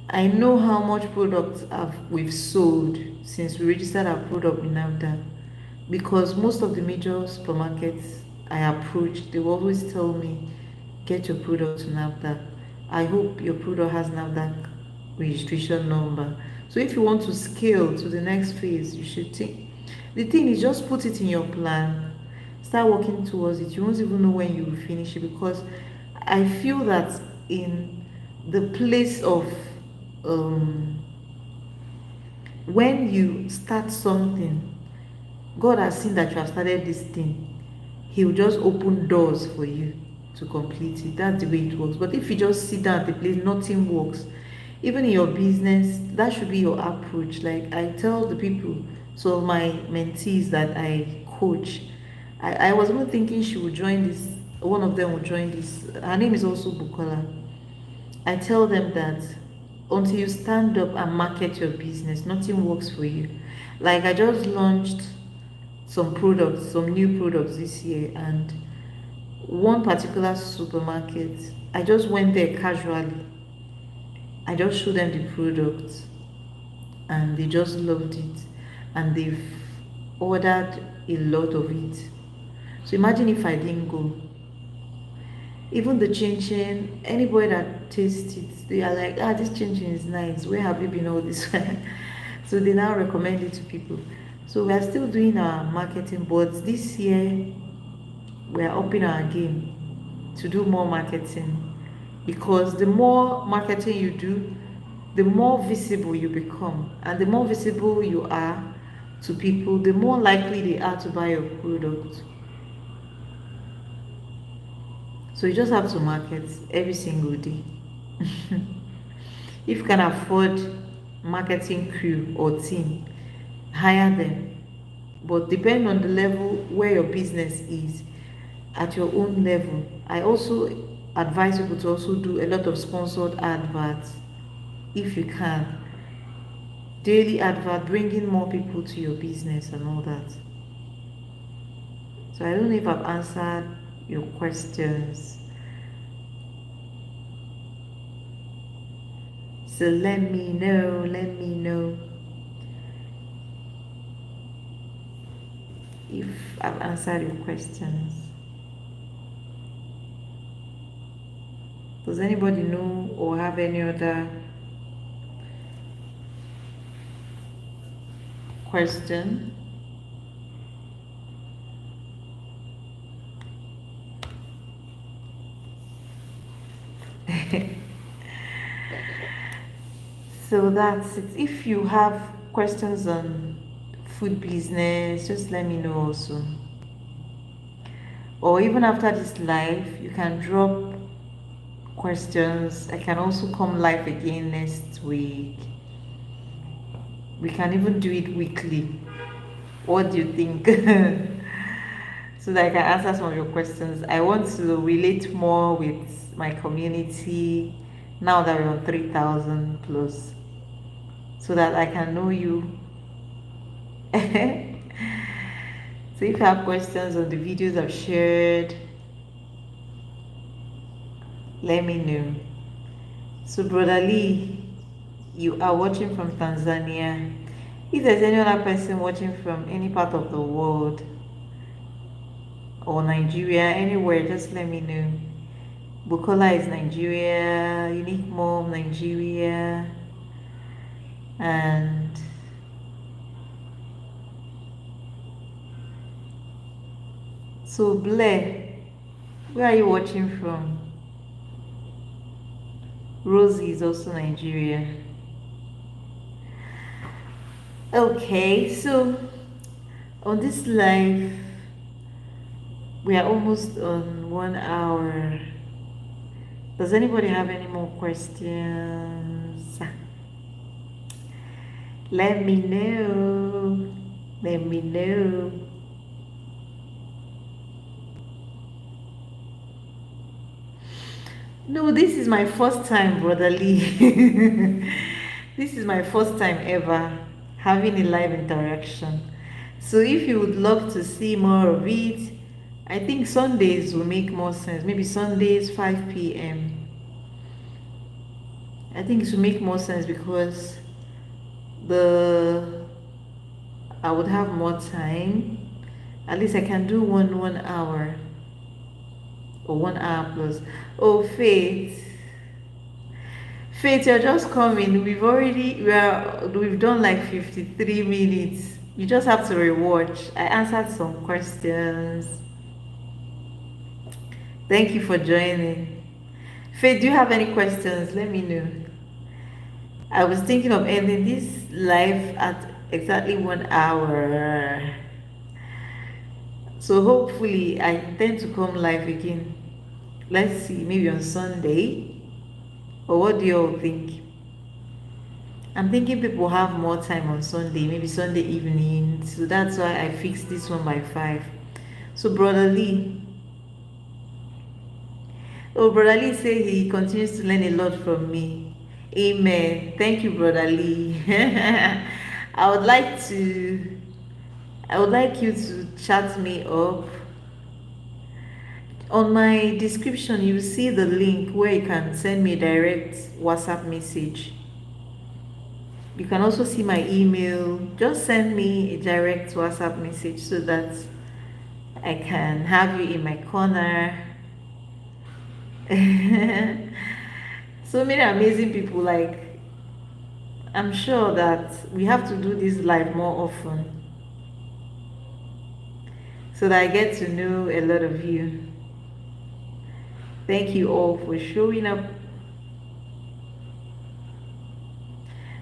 I know how much products we've sold since we registered our product in NAFDAC, because most of the major supermarkets I approach, they will always tell me, get your product to NAFDAC. I hope your product has NAFDAC registration number. So if you want to scale to the next phase, you should think. The thing is, just put it in your plan. Start working towards it. You won't even know when you will finish it, because I feel that in the place of when you start something, God has seen that you have started this thing. He will just open doors for you to complete it. That's the way it works. But if you just sit down at the place, nothing works. Even in your business, that should be your approach. Like I tell the people, so my mentees that I coach, I was even thinking she would join this, one of them would join this. Her name is also Bukola. I tell them that until you stand up and market your business, nothing works for you. Like I just launched some products, some new products this year, and one particular supermarket, I just went there casually. I just showed them the products and they just loved it, and they've ordered a lot of it. So imagine if I didn't go. Even the chin, anybody that tastes it, they are like, this chin is nice. Where have you been all this while? So they now recommend it to people. So we are still doing our marketing, but this year we are upping our game to do more marketing. because the more marketing you do, the more visible you become, and the more visible you are to people, the more likely they are to buy your product. So you just have to market every single day. If you can afford marketing crew or team, hire them. But depending on the level where your business is, at your own level, I also advise people to also do a lot of sponsored adverts if you can. Daily advert, bringing more people to your business and all that. So I don't know if I've answered your questions. So let me know if I've answered your questions. Does anybody know or have any other question? So that's it. If you have questions on food business, just let me know also. Or even after this live, you can drop questions. I can also come live again next week. We can even do it weekly. What do you think? So that I can answer some of your questions. I want to relate more with my community now that we're on 3,000 plus, so that I can know you. So if you have questions on the videos I've shared, let me know. So Brother Lee, you are watching from Tanzania. If there's any other person watching from any part of the world or Nigeria, anywhere, just let me know. Bukola is Nigeria, Unique Mom Nigeria, and so Blair, where are you watching from? Rosie is also Nigeria. Okay, so on this live, we are almost on 1 hour. Does anybody have any more questions? Let me know. Let me know. No, this is my first time, Brother Lee. This is my first time ever having a live interaction. So if you would love to see more of it, I think Sundays will make more sense. Maybe Sundays 5 p.m. I think it will make more sense because the I would have more time. At least I can do 1 hour or 1 hour plus. Oh, Faith. Faith, you're just coming. We've done like 53 minutes. You just have to rewatch. I answered some questions. Thank you for joining. Faith, do you have any questions? Let me know. I was thinking of ending this live at exactly 1 hour. So hopefully I intend to come live again. Let's see, maybe on Sunday. Or what do you all think? I'm thinking people have more time on Sunday, maybe Sunday evening. So that's why I fixed this one by 5. So Brother Lee. Oh, Brother Lee say he continues to learn a lot from me. Amen. Thank you, Brother Lee. I would like to I would like you to chat me up. On my description, you see the link where you can send me a direct WhatsApp message. You can also see my email. Just send me a direct WhatsApp message so that I can have you in my corner. So many amazing people. Like, I'm sure that we have to do this live more often so that I get to know a lot of you. Thank you all for showing up.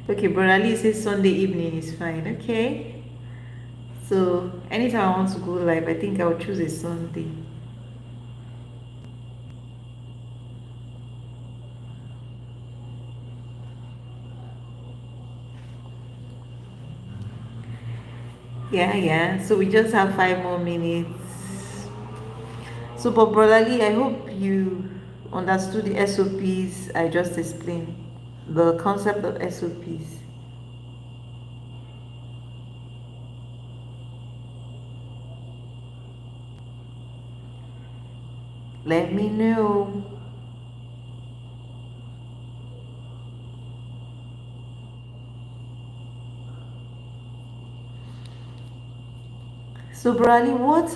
Okay, Brother Ali says Sunday evening is fine. Okay. So anytime I want to go live, I think I'll choose a Sunday. Yeah. So we just have 5 more minutes. So, but Brother Lee, I hope you understood the SOPs I just explained, the concept of SOPs. Let me know. So, Brother Lee, what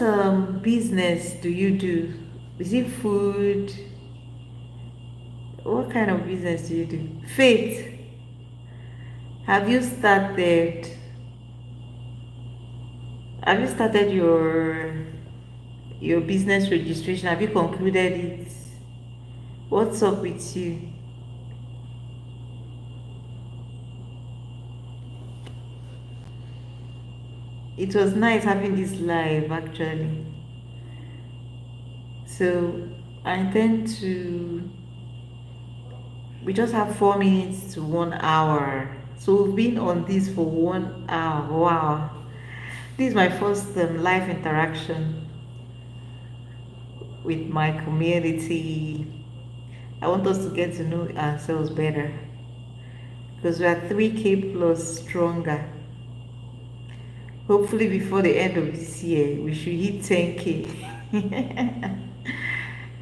business do you do? Is it food? What kind of business do you do? Faith, have you started? Have you started your business registration? Have you concluded it? What's up with you? It was nice having this live actually. So I intend to, we just have 4 minutes to 1 hour. So we've been on this for 1 hour. Wow. This is my first live interaction with my community. I want us to get to know ourselves better because we are 3K plus stronger. Hopefully before the end of this year, we should hit 10K.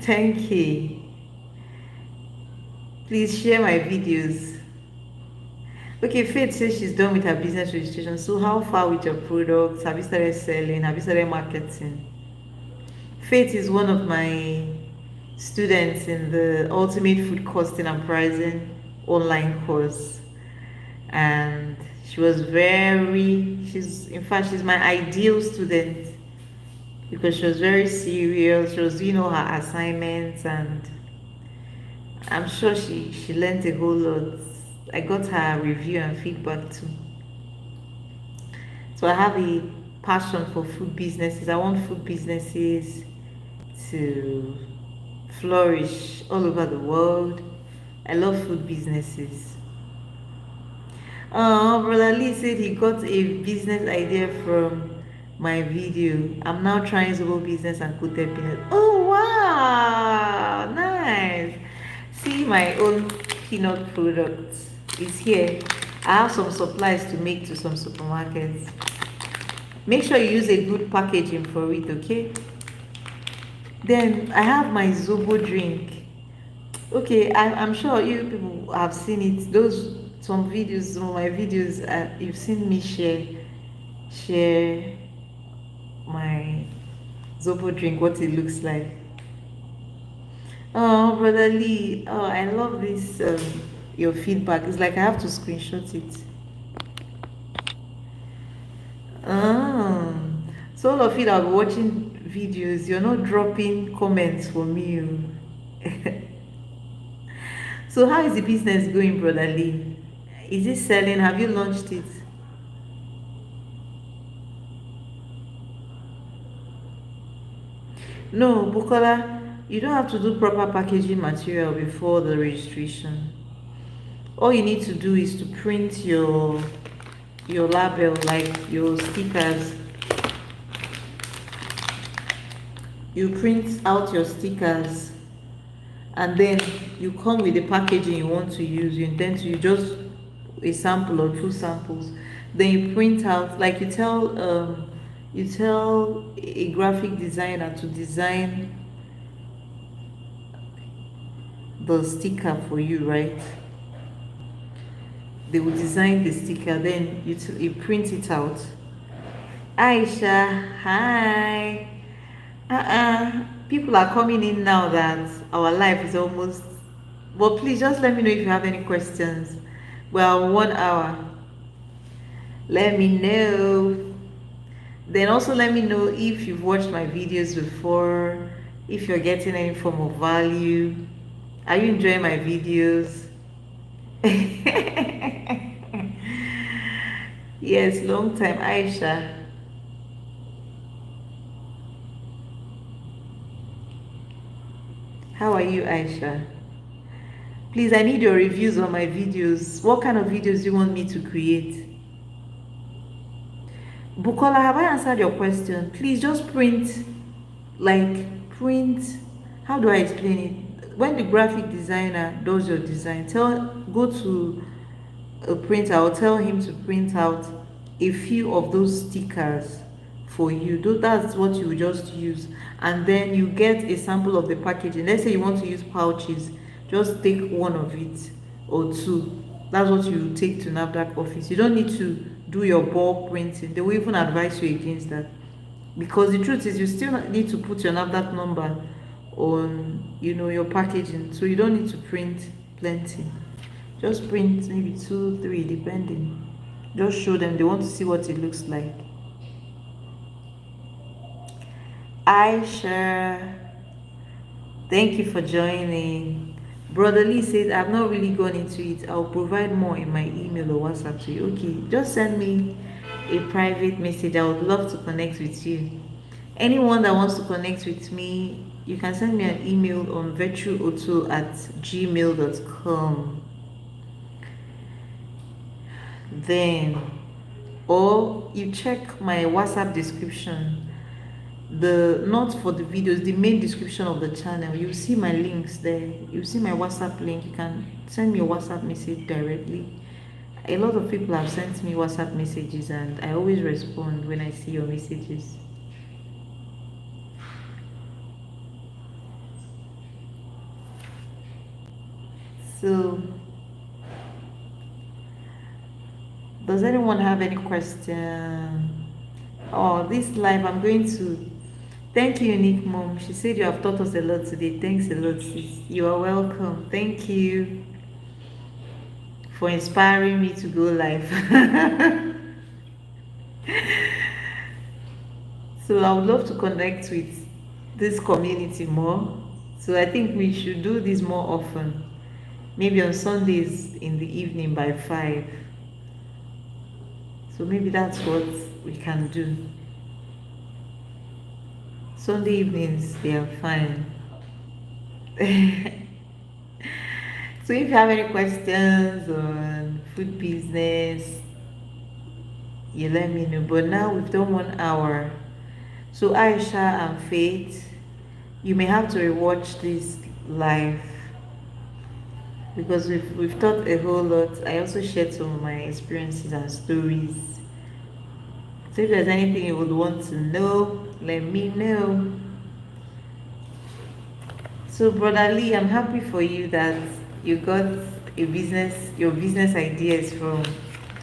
10K. Please share my videos. Okay, Faith says she's done with her business registration. So how far with your products? Have you started selling? Have you started marketing? Faith is one of my students in the Ultimate Food Costing and Pricing online course. And she was in fact, she's my ideal student because she was very serious. She was doing all her assignments, and I'm sure she learned a whole lot. I got her review and feedback too. So I have a passion for food businesses. I want food businesses to flourish all over the world. I love food businesses. Brother Lee said he got a business idea from my video. I'm now trying Zobo business and coated peanut. Oh wow, nice. See, my own peanut products is here. I have some supplies to make to some supermarkets. Make sure you use a good packaging for it, okay? Then I have my Zobo drink. Okay, I'm sure you people have seen it. Some of my videos, you've seen me share my Zobo drink, what it looks like. Oh, Brother Lee, oh, I love this, your feedback. It's like I have to screenshot it. Um, so all of you that are watching videos, you're not dropping comments for me. So how is the business going, Brother Lee? Is it selling? Have you launched it? No, Bukola, you don't have to do proper packaging material before the registration. All you need to do is to print your label, like your stickers. You print out your stickers, and then you come with the packaging you want to use. You intend to use just a sample or 2 samples. Then you print out, like you tell a graphic designer to design the sticker for you, right? They will design the sticker, then you print it out. Aisha, hi. People are coming in now that our life is almost. But please just let me know if you have any questions. Well, 1 hour. Let me know. Then also let me know if you've watched my videos before if you're getting any form of value. Are you enjoying my videos? Yes, long time, Aisha. How are you, Aisha? Please, I need your reviews on my videos. What kind of videos do you want me to create? Bukola, have I answered your question? Please just print, print. How do I explain it? When the graphic designer does your design, go to a printer or tell him to print out a few of those stickers for you. That's what you just use, and then you get a sample of the packaging. Let's say you want to use pouches, just take one of it or two. That's what you take to NAFDAC office. You don't need to do your bulk printing. They will even advise you against that, because the truth is you still need to put your NAFDAC number on your packaging, so you don't need to print plenty. Just print maybe 2 3 depending. Just show them, they want to see what it looks like. Aisha, thank you for joining. Brother Lee says, I've not really gone into it. I'll provide more in my email or WhatsApp to you. Okay, just send me a private message. I would love to connect with you. Anyone that wants to connect with me, you can send me an email on virtueotto@gmail.com. Then, or you check my WhatsApp description, not for the videos, the main description of the channel. You see my links there. You see my WhatsApp link. You can send me a WhatsApp message directly. A lot of people have sent me WhatsApp messages, and I always respond when I see your messages. So, does anyone have any question? Oh, this live, I'm going to thank you, Unique Mom. She said you have taught us a lot today. Thanks a lot, sis. You are welcome. Thank you for inspiring me to go live. So I would love to connect with this community more. So I think we should do this more often. Maybe on Sundays in the evening by 5. So maybe that's what we can do. Sunday evenings, they are fine. So if you have any questions on food business, you let me know. But now we've done 1 hour. So Aisha and Faith, you may have to rewatch this live, because we've taught a whole lot. I also shared some of my experiences and stories. So if there's anything you would want to know, let me know. So Brother Lee, I'm happy for you that you got your business ideas from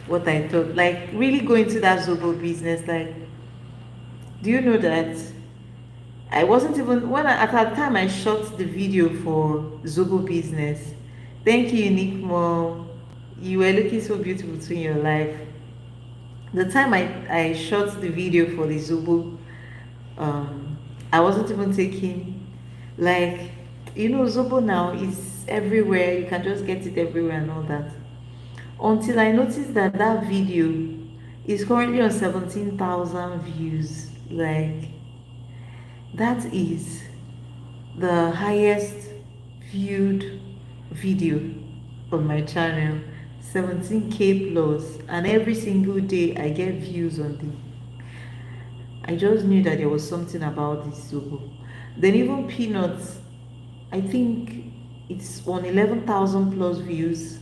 what I taught. Like really go into that Zobo business. Like, do you know that I wasn't even at that time I shot the video for Zobo business. Thank you, Unique Mom. You were looking so beautiful too in your life. The time I shot the video for the Zobo, I wasn't even taking, like, Zobo now is everywhere. You can just get it everywhere and all that. Until I noticed that that video is currently on 17,000 views. Like, that is the highest viewed video on my channel. 17K plus, and every single day I get views on the. I just knew that there was something about this Zobo. Then even Peanuts, I think it's on 11,000 plus views.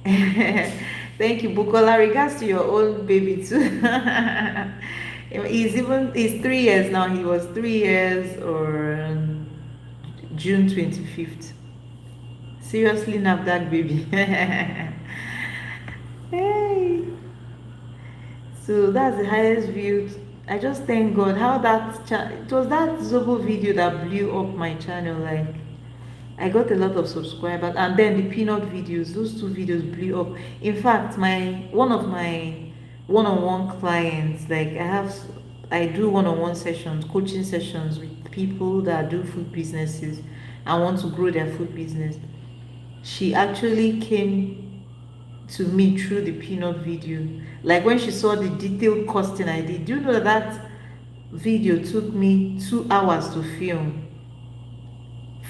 Thank you, Bukola. Regards to your old baby too. He's 3 years now. He was 3 years on June 25th. Seriously, NAFDAC baby. Hey. So that's the highest viewed. I just thank God how it was that Zobo video that blew up my channel. Like, I got a lot of subscribers, and then the peanut videos, those 2 videos blew up. In fact, one of my one-on-one clients, like I have I do one-on-one sessions, coaching sessions with people that do food businesses and want to grow their food business. She actually came to me through the peanut video. Like when she saw the detailed costing I did, do you know that that video took me 2 hours to film,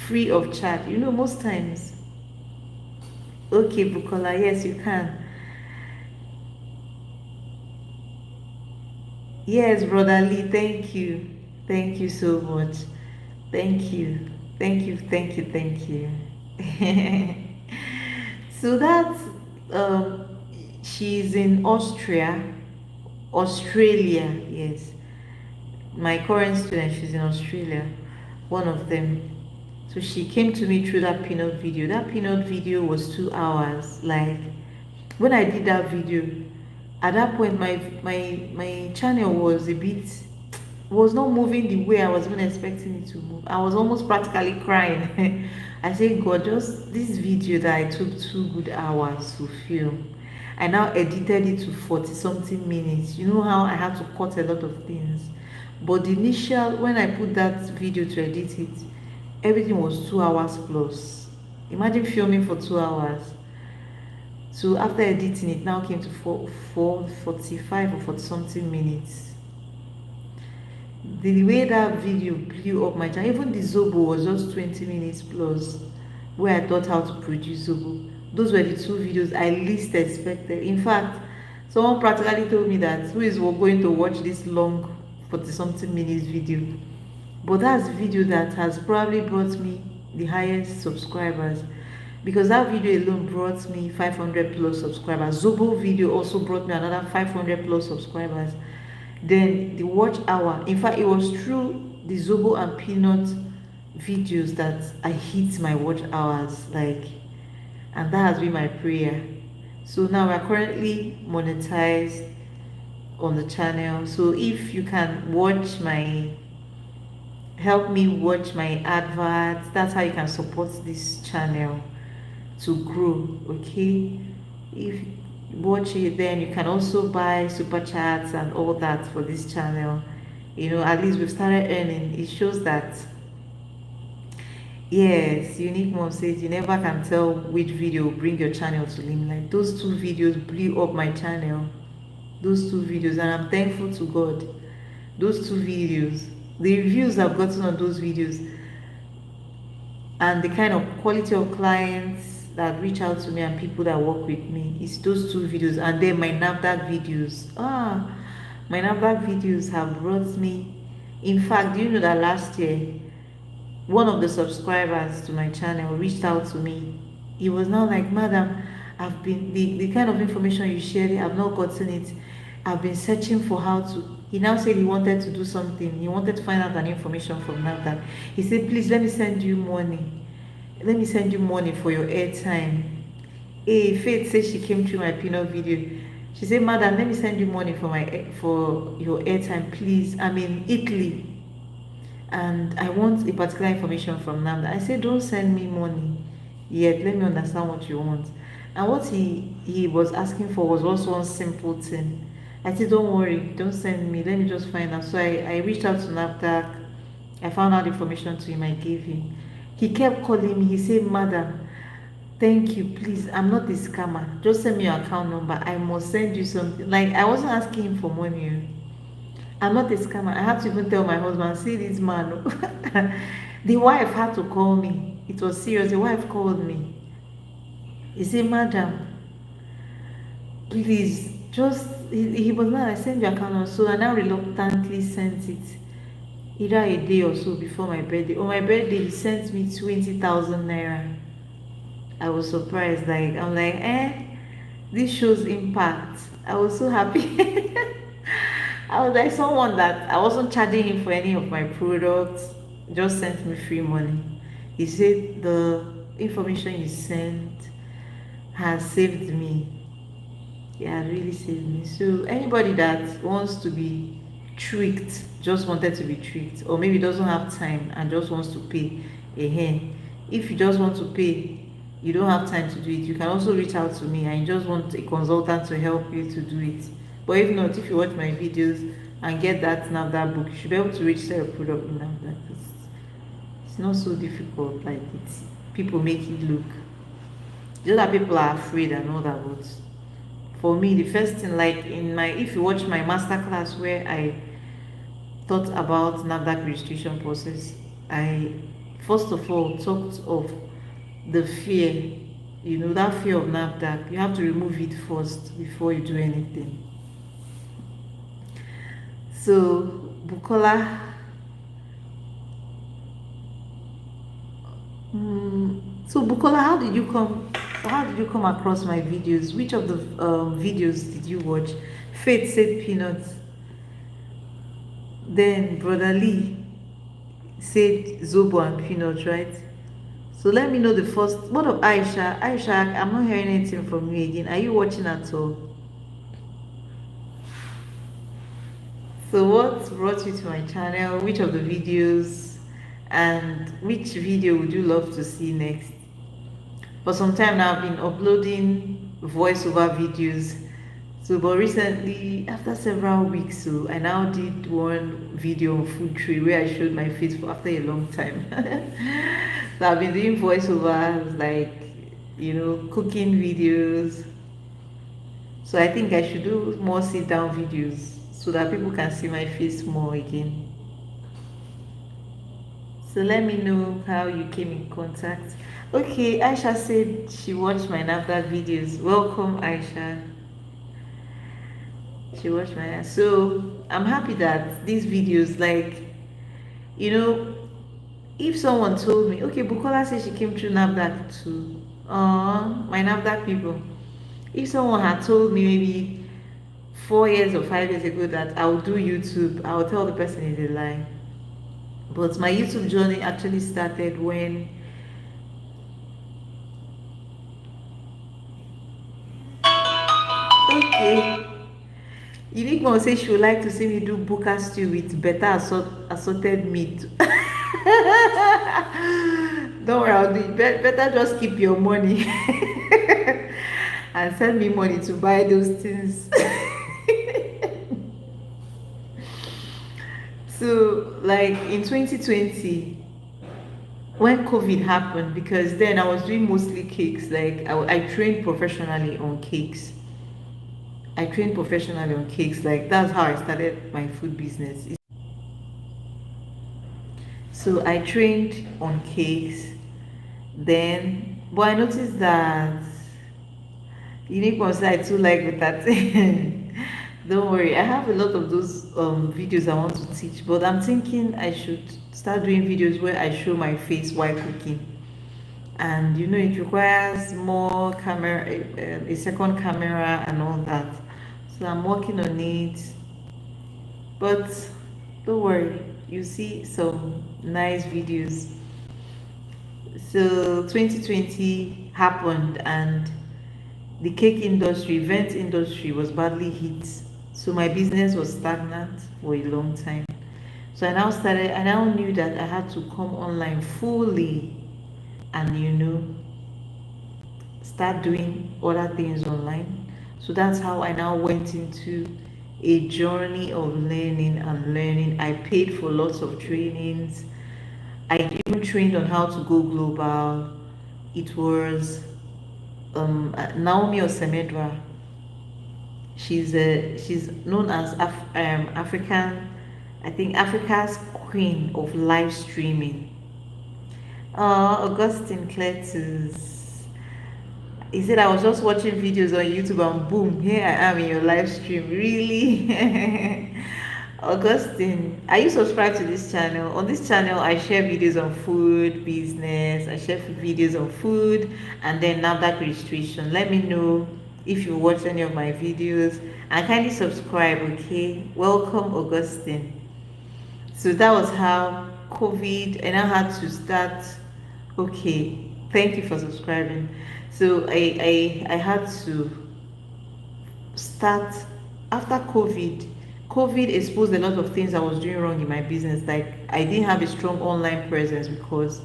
free of charge? You know, most times. Okay, Bukola, yes, you can. Yes, brother Lee, thank you. Thank you so much. Thank you. Thank you. Thank you. Thank you. So that's um she's in Australia, yes. My current student, she's in Australia, one of them. So she came to me through that peanut video. That peanut video was 2 hours. Like when I did that video, at that point my channel was a bit, was not moving the way I was even expecting it to move. I was almost practically crying. I said, God, just this video that I took 2 good hours to film, I now edited it to 40 something minutes. You know how I had to cut a lot of things. But the initial, when I put that video to edit it, everything was 2 hours plus. Imagine filming for 2 hours. So after editing, it now came to 45 or 40 something minutes. The way that video blew up my channel, even the Zobo was just 20 minutes plus, where I taught how to produce Zobo. Those were the two videos I least expected. In fact, someone practically told me that who is going to watch this long 40 something minutes video? But that's video that has probably brought me the highest subscribers, because that video alone brought me 500 plus subscribers. Zobo video also brought me another 500 plus subscribers. Then the watch hour, in fact it was through the Zobo and Peanut videos that I hit my watch hours, like, and that has been my prayer. So now we're currently monetized on the channel. So if you can watch my, help me watch my adverts, that's how you can support this channel to grow. Okay, if you watch it, then you can also buy super chats and all that for this channel. You know, at least we've started earning. It shows that, yes, Unique Mom says you never can tell which video will bring your channel to limelight. Those two videos blew up my channel. Those two videos, and I'm thankful to God. Those two videos, the reviews I've gotten on those videos, and the kind of quality of clients that reach out to me and people that work with me, it's those two videos. And then my NAFDAC videos. My NAFDAC videos have brought me, in fact, do you know that last year one of the subscribers to my channel reached out to me. He was now like, Madam, I've been, the kind of information you shared, I've not gotten it. I've been searching for how to, he now said he wanted to do something. He wanted to find out an information from NAFDAC. He said, please let me send you money. Let me send you money for your airtime. Hey, Faith says she came through my peanut video. She said, Madam, let me send you money for your airtime, please. I'm in Italy and I want a particular information from NAFDAC. I said, don't send me money yet. Let me understand what you want. And what he was asking for was also one simple thing. I said, don't worry, don't send me. Let me just find out. So I reached out to NAFDAC. I found out information to him. I gave him. He kept calling me. He said, Madam, thank you, please, I'm not a scammer. Just send me your account number. I must send you something. Like, I wasn't asking him for money. I'm not a scammer. I had to even tell my husband, see this man. The wife had to call me. It was serious. The wife called me. He said, Madam, please, just, he was not, I sent your account number. So I now reluctantly sent it. Either a day or so before my birthday. On my birthday, he sent me 20,000 naira. I was surprised. Like, I'm like, this shows impact. I was so happy. I was like, someone that I wasn't charging him for any of my products just sent me free money. He said the information you sent has saved me. Yeah, really saved me. So anybody that wants to be tricked, just wanted to be tricked, or maybe doesn't have time and just wants to pay, if you just want to pay, you don't have time to do it, you can also reach out to me and you just want a consultant to help you to do it. But if not, if you watch my videos and get that NAFDAC book, you should be able to register your product in NAFDAC. It's not so difficult like it's people make it look. Just that people are afraid and all that, but for me, the first thing, like in my, if you watch my master class where I thought about NAFDAC registration process, I first of all talked of the fear, that fear of NAFDAC. You have to remove it first before you do anything. So Bukola, how did you come across my videos? Which of the videos did you watch? Faith said peanuts. Then Brother Lee said Zobo and peanuts, right? So let me know the first. What of Aisha? Aisha, I'm not hearing anything from you again. Are you watching at all? So what brought you to my channel? Which of the videos? And which video would you love to see next? For some time now, I've been uploading voiceover videos. So, but recently, after several weeks, so I now did one video on food tray where I showed my face for after a long time. So I've been doing voiceovers, like, cooking videos. So I think I should do more sit down videos so that people can see my face more again. So let me know how you came in contact. Okay, Aisha said she watched my NAFDAC videos. Welcome, Aisha. She watched my. So I'm happy that these videos, like, if someone told me, okay, Bukola said she came through NAFDAC too. My NAFDAC people. If someone had told me maybe 4 years or 5 years ago that I would do YouTube, I would tell the person is a lie. But my YouTube journey actually started when okay. Unique Mom says she would like to see me do buka stew with better assorted meat. Don't worry, I'll do it. Better just keep your money and send me money to buy those things. So, like in 2020, when COVID happened, because then I was doing mostly cakes, like I trained professionally on cakes. Like that's how I started my food business. So I trained on cakes, then, but I noticed that unique ones I too like with that. Don't worry, I have a lot of those videos I want to teach, but I'm thinking I should start doing videos where I show my face while cooking. And it requires more camera, a second camera and all that. So I'm working on it. But don't worry, you see some nice videos. So 2020 happened and the cake industry, event industry was badly hit. So my business was stagnant for a long time. So I now knew that I had to come online fully and start doing other things online. So that's how I now went into a journey of learning and learning. I paid for lots of trainings. I even trained on how to go global. It was Naomi Osemedwa. She's known as African, I think Africa's queen of live streaming. Augustine Cletus. He said I was just watching videos on YouTube and boom, here I am in your live stream. Really? Augustine, are you subscribed to this channel? On this channel, I share videos on food business. I share videos on food and then NAFDAC registration. Let me know if you watch any of my videos and kindly subscribe. Okay, welcome, Augustine. So that was how COVID, and I had to start. Okay, thank you for subscribing. So I had to start after COVID. COVID exposed a lot of things I was doing wrong in my business. Like I didn't have a strong online presence because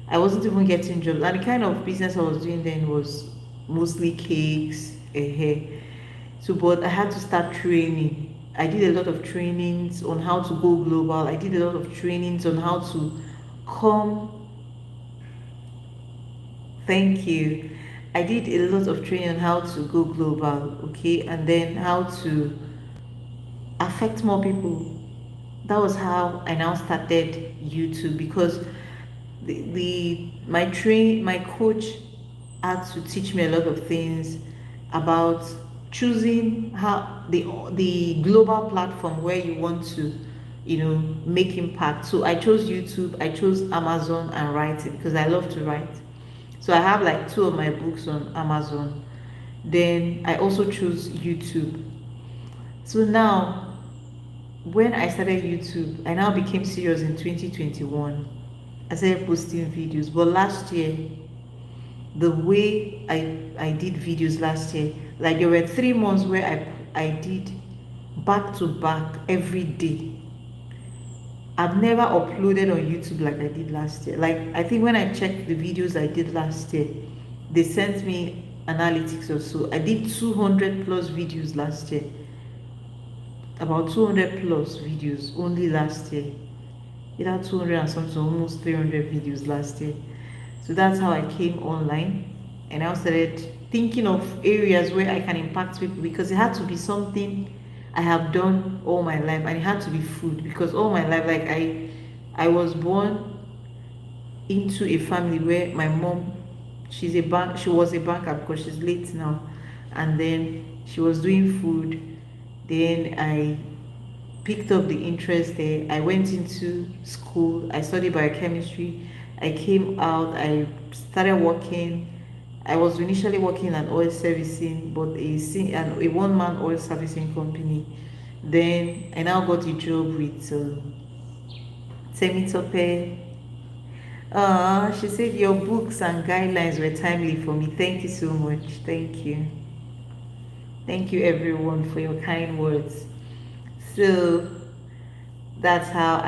I wasn't even getting jobs. And the kind of business I was doing then was mostly cakes, hair. So, but I had to start training. I did a lot of trainings on how to go global. I did a lot of trainings on how to come. Thank you. I did a lot of training on how to go global, okay, and then how to affect more people. That was how I now started YouTube, because my coach had to teach me a lot of things about choosing how the global platform where you want to, make impact. So I chose YouTube, I chose Amazon and writing, because I love to write. So I have like two of my books on Amazon. Then I also chose YouTube. So now, when I started YouTube, I now became serious in 2021. I started posting videos. But last year, the way I did videos last year, like there were 3 months where I did back to back every day. I've never uploaded on YouTube like I did last year. Like, I think when I checked the videos I did last year, they sent me analytics or so. I did 200 plus videos last year. About 200 plus videos only last year. Either 200 and something, almost 300 videos last year. So that's how I came online. And I started thinking of areas where I can impact people, because it had to be something I have done all my life, and it had to be food, because all my life, like, I was born into a family where my mom, she was a banker, because she's late now, and then she was doing food. Then I picked up the interest there. I went into school, I studied biochemistry. I came out, I started working. I was initially working in an oil servicing, but a one-man oil servicing company. Then I now got a job with Temitope. She said your books and guidelines were timely for me. Thank you so much. Thank you. Thank you everyone for your kind words. So that's how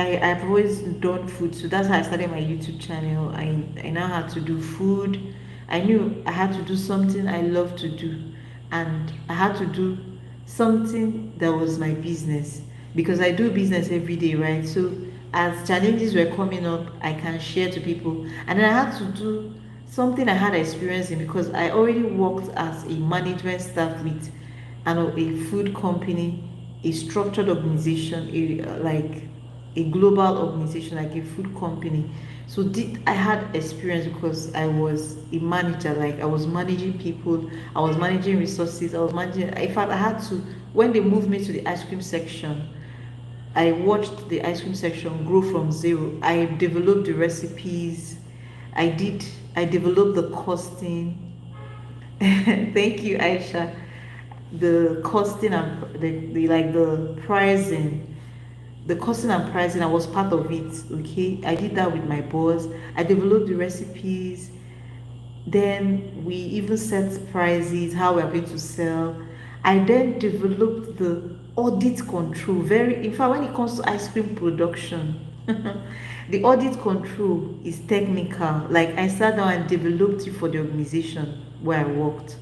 I've always done food, so that's how I started my YouTube channel. I now had to do food. I knew I had to do something I love to do, and I had to do something that was my business, because I do business every day, right? So as challenges were coming up, I can share to people, and then I had to do something I had experience in, because I already worked as a management staff with a food company, a structured organization, like a global organization, like a food company. So I had experience, because I was a manager, like I was managing people, I was managing resources, I was managing. In fact, I had to, when they moved me to the ice cream section, I watched the ice cream section grow from zero. I developed the recipes. I did. I developed the costing. Thank you, Aisha. The costing and the pricing, the costing and pricing, I was part of it. Okay, I did that with my boss. I developed the recipes. Then we even set prices, how we are going to sell. I then developed the audit control. Very, in fact, when it comes to ice cream production, the audit control is technical. Like, I sat down and developed it for the organization where I worked.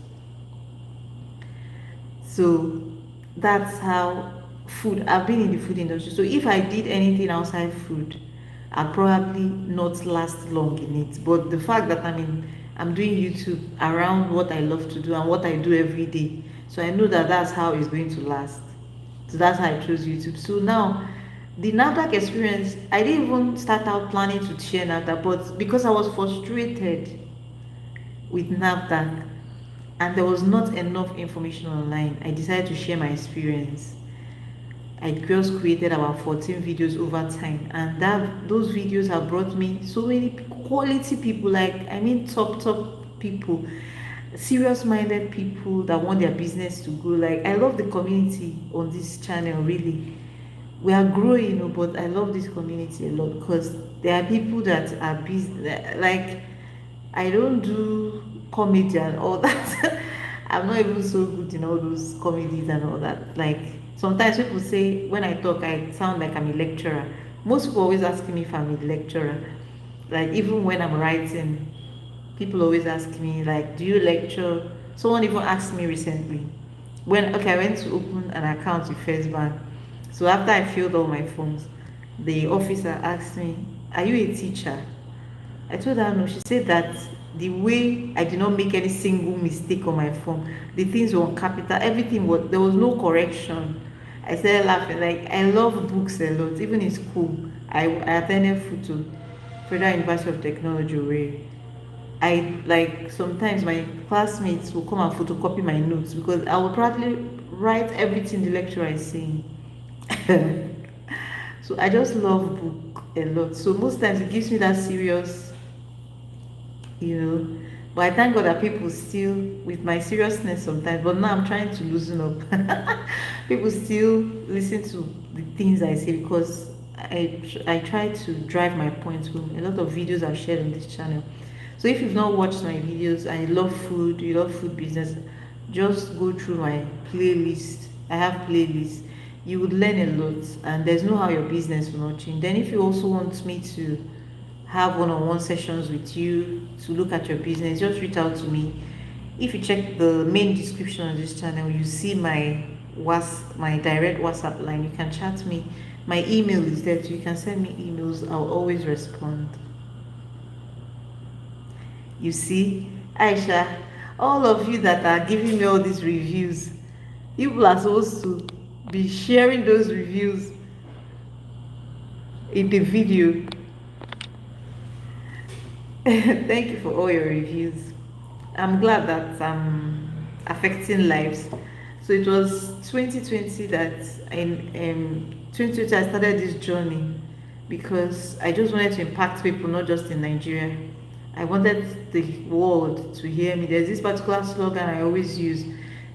So that's how I've been in the food industry. So if I did anything outside food, I'd probably not last long in it. But the fact that I'm doing YouTube around what I love to do and what I do every day. So I know that that's how it's going to last. So that's how I chose YouTube. So now, the NAFDAC experience, I didn't even start out planning to share NAFDAC, but because I was frustrated with NAFDAC, and there was not enough information online, I decided to share my experience. I just created about 14 videos over time, and those videos have brought me so many quality people, like, top people, serious minded people that want their business to grow. Like, I love the community on this channel, really. We are growing, but I love this community a lot, because there are people that are busy. Like, I don't do comedy and all that. I'm not even so good in all those comedies and all that. Like, sometimes people say when I talk, I sound like I'm a lecturer. Most people always ask me if I'm a lecturer. Like, even when I'm writing, people always ask me, like, do you lecture? Someone even asked me recently when, okay, I went to open an account with First Bank. So after I filled all my forms, the officer asked me, "Are you a teacher?" I told her no. She said that the way I did not make any single mistake on my form, the things were on capital, everything was, there was no correction. I started laughing. Like, I love books a lot. Even in school, I attended FUTU, Federal University of Technology, where I, like, sometimes my classmates will come and photocopy my notes because I will probably write everything the lecturer is saying. So I just love book a lot. So most times it gives me that serious, you know. But I thank God that people still, with my seriousness sometimes, but now I'm trying to loosen up. People still listen to the things I say because I try to drive my points home. A lot of videos are shared on this channel. So if you've not watched my videos and you love food business, just go through my playlist. I have playlists. You would learn a lot, and there's no how your business will not change. Then if you also want me to have one-on-one sessions with you to look at your business, just reach out to me. If you check the main description of this channel, you see my direct WhatsApp line. You can chat me. My email is there too. You can send me emails. I'll always respond. You see, Aisha, all of you that are giving me all these reviews, people are supposed to be sharing those reviews in the video. Thank you for all your reviews. I'm glad that I'm affecting lives. So it was 2020 that in 2020 I started this journey because I just wanted to impact people, not just in Nigeria. I wanted the world to hear me. There's this particular slogan I always use,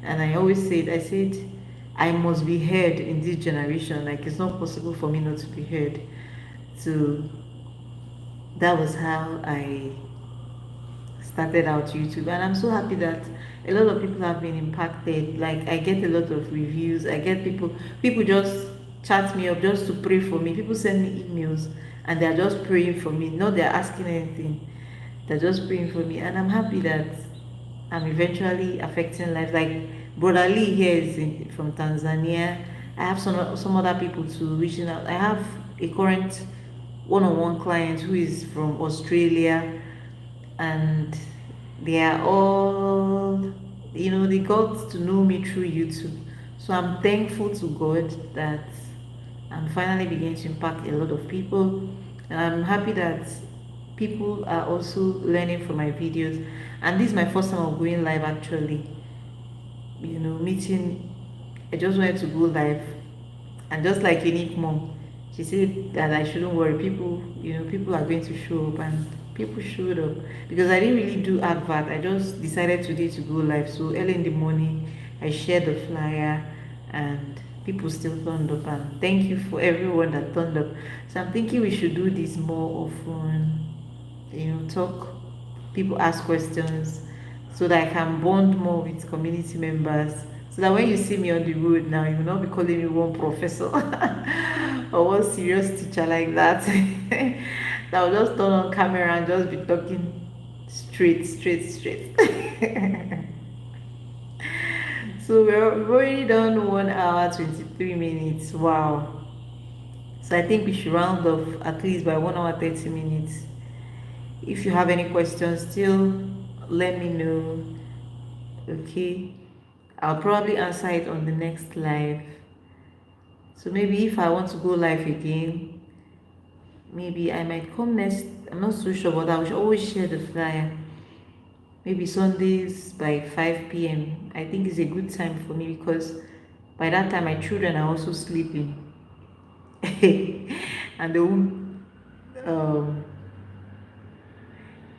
and I said, I must be heard in this generation. Like, it's not possible for me not to be heard. So that was how I started out YouTube, and I'm so happy that a lot of people have been impacted. Like, I get a lot of reviews. I get people just chat me up just to pray for me. People send me emails and they're just praying for me. Not they're asking anything. They're just praying for me, and I'm happy that I'm eventually affecting lives. Like, Brother Lee here is from Tanzania. I have some other people to reaching out. I have a current one-on-one client who is from Australia, and they are all, they got to know me through YouTube. So I'm thankful to God that I'm finally beginning to impact a lot of people, and I'm happy that people are also learning from my videos. And this is my first time of going live, actually, meeting. I just wanted to go live, and just like Unique Mom, she said that I shouldn't worry. People are going to show up, and people showed up because I didn't really do advert. I just decided today to go live. So early in the morning, I shared the flyer, and people still turned up. And thank you for everyone that turned up. So I'm thinking we should do this more often. Talk. People ask questions so that I can bond more with community members. So that when you see me on the road now, you will not be calling me one professor or one serious teacher like that. That will just turn on camera and just be talking straight, straight, straight. So we've already done 1 hour 23 minutes. Wow. So I think we should round off at least by 1 hour 30 minutes. If you have any questions still, let me know. Okay, I'll probably answer it on the next live. So maybe if I want to go live again, maybe I might come next. I'm not so sure, but I will always share the flyer. Maybe Sundays by 5 p.m. I think is a good time for me because by that time my children are also sleeping. And they won't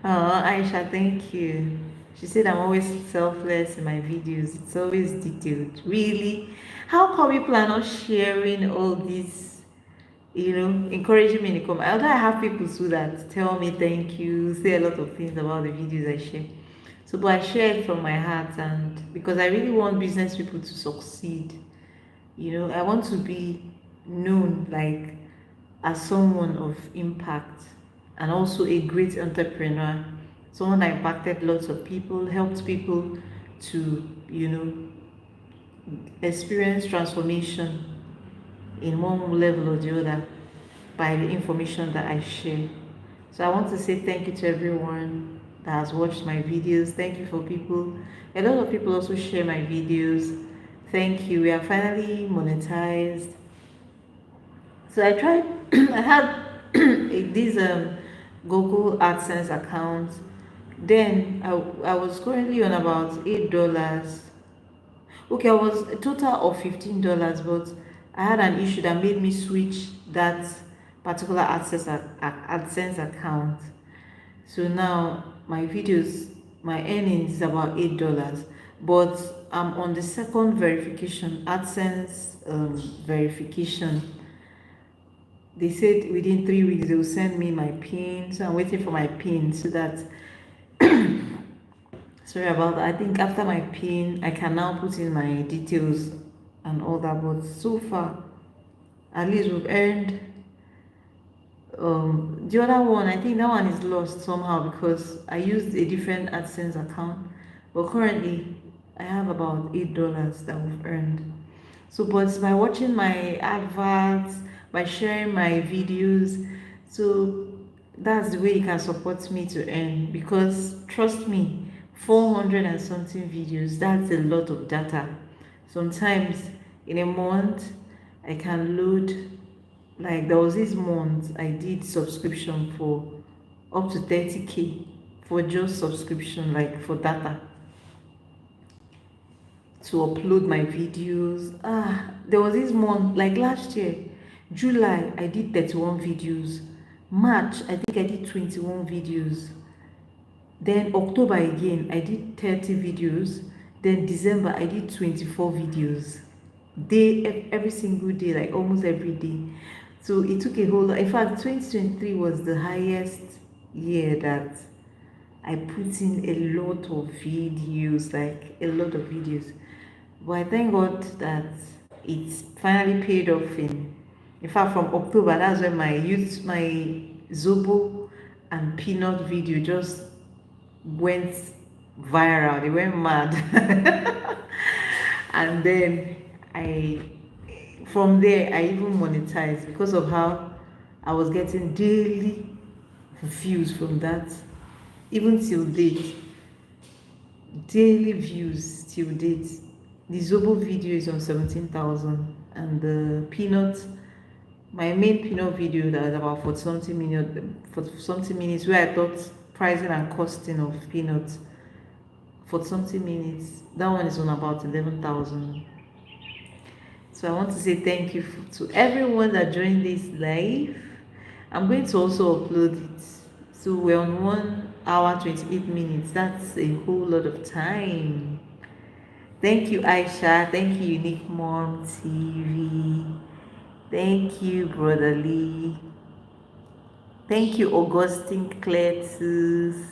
Aisha, thank you. She said I'm always selfless in my videos. It's always detailed. Really? How come people are not sharing all this, encouraging me in the comment? Although I have people too that tell me thank you, say a lot of things about the videos I share. So, but I share it from my heart, and because I really want business people to succeed. I want to be known like as someone of impact, and also a great entrepreneur, someone that impacted lots of people, helped people to, experience transformation in one level or the other by the information that I share. So I want to say thank you to everyone that has watched my videos. Thank you for people. A lot of people also share my videos. Thank you. We are finally monetized. So I tried. I had this Google AdSense account. Then I was currently on about $8. Okay, I was a total of $15, but I had an issue that made me switch that particular AdSense account. So now my videos, my earnings is about $8, but I'm on the second verification, AdSense verification. They said within 3 weeks they will send me my PIN, so I'm waiting for my PIN so that sorry about that. I think after my PIN I can now put in my details and all that, but so far at least we've earned the other one. I think that one is lost somehow because I used a different AdSense account, but currently I have about $8 that we've earned. So but by watching my adverts, by sharing my videos, so that's the way you can support me to earn, because trust me, 400 and something videos, that's a lot of data. Sometimes in a month I can load, like there was this month I did subscription for up to 30K for just subscription, like for data to upload my videos. There was this month, like last year, July, I did 31 videos. March, I think I did 21 videos. Then October again, I did 30 videos. Then December, I did 24 videos. Every single day, like almost every day. So it took a whole lot. In fact, 2023 was the highest year that I put in a lot of videos, like a lot of videos. But I thank God that it's finally paid off. In fact, from October, that's when my Zobo and peanut video just went viral. They went mad. And then from there I even monetized because of how I was getting daily views from that. Even till date, daily views till date. The Zobo video is on 17,000, and the peanut, my main peanut video that was about 40 something minutes, where I thought pricing and costing of peanuts for 20 minutes, that one is on about 11,000. So I want to say thank you to everyone that joined this live. I'm going to also upload it. So we're on 1 hour 28 minutes. That's a whole lot of time. Thank you, Aisha. Thank you, Unique Mom TV. Thank you, Brother Lee. Thank you, Augustine Cletus.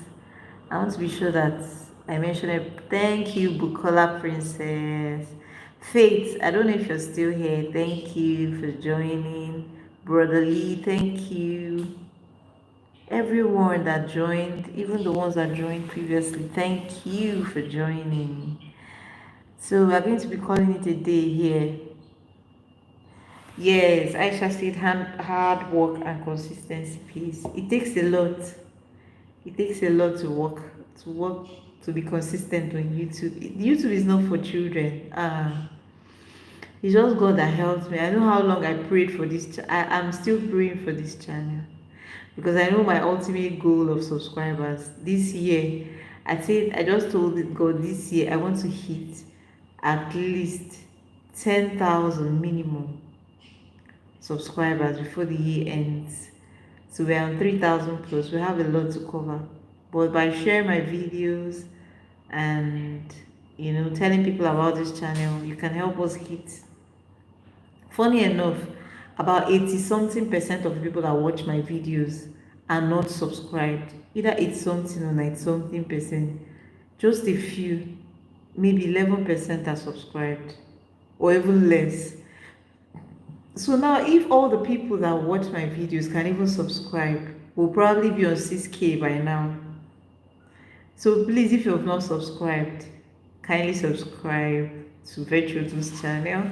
I want to be sure that I mention it. Thank you, Bukola Princess. Faith, I don't know if you're still here. Thank you for joining. Brother Lee, thank you. Everyone that joined, even the ones that joined previously, thank you for joining. So we're going to be calling it a day here. Yes, Aisha said hard work and consistency, please. It takes a lot. It takes a lot to work, to be consistent on YouTube. YouTube is not for children. It's just God that helps me. I know how long I prayed for this. I'm still praying for this channel because I know my ultimate goal of subscribers this year. I just told God this year I want to hit at least 10,000 minimum subscribers before the year ends. So we're on 3,000 plus. We have a lot to cover, but by sharing my videos and telling people about this channel, you can help us hit. Funny enough, about 80 something percent of the people that watch my videos are not subscribed. Either 8 something or 9 something percent. Just a few, maybe 11% are subscribed, or even less. So now if all the people that watch my videos can even subscribe, we'll probably be on 6K by now. So please, if you have not subscribed, kindly subscribe to Virtuo's channel,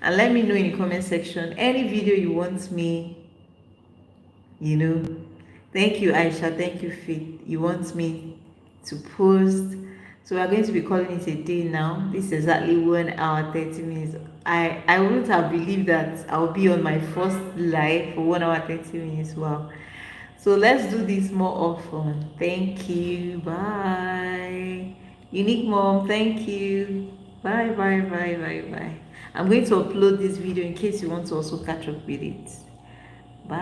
and let me know in the comment section any video you want me, you know. Thank you, Aisha. Thank you, Faith. You want me to post. So we're going to be calling it a day now. This is exactly 1 hour 30 minutes. I wouldn't have believed that I'll be on my first live for 1 hour 30 minutes. Wow. So let's do this more often. Thank you. Bye. Unique mom, thank you. Bye, bye, bye, bye, bye. I'm going to upload this video in case you want to also catch up with it. Bye.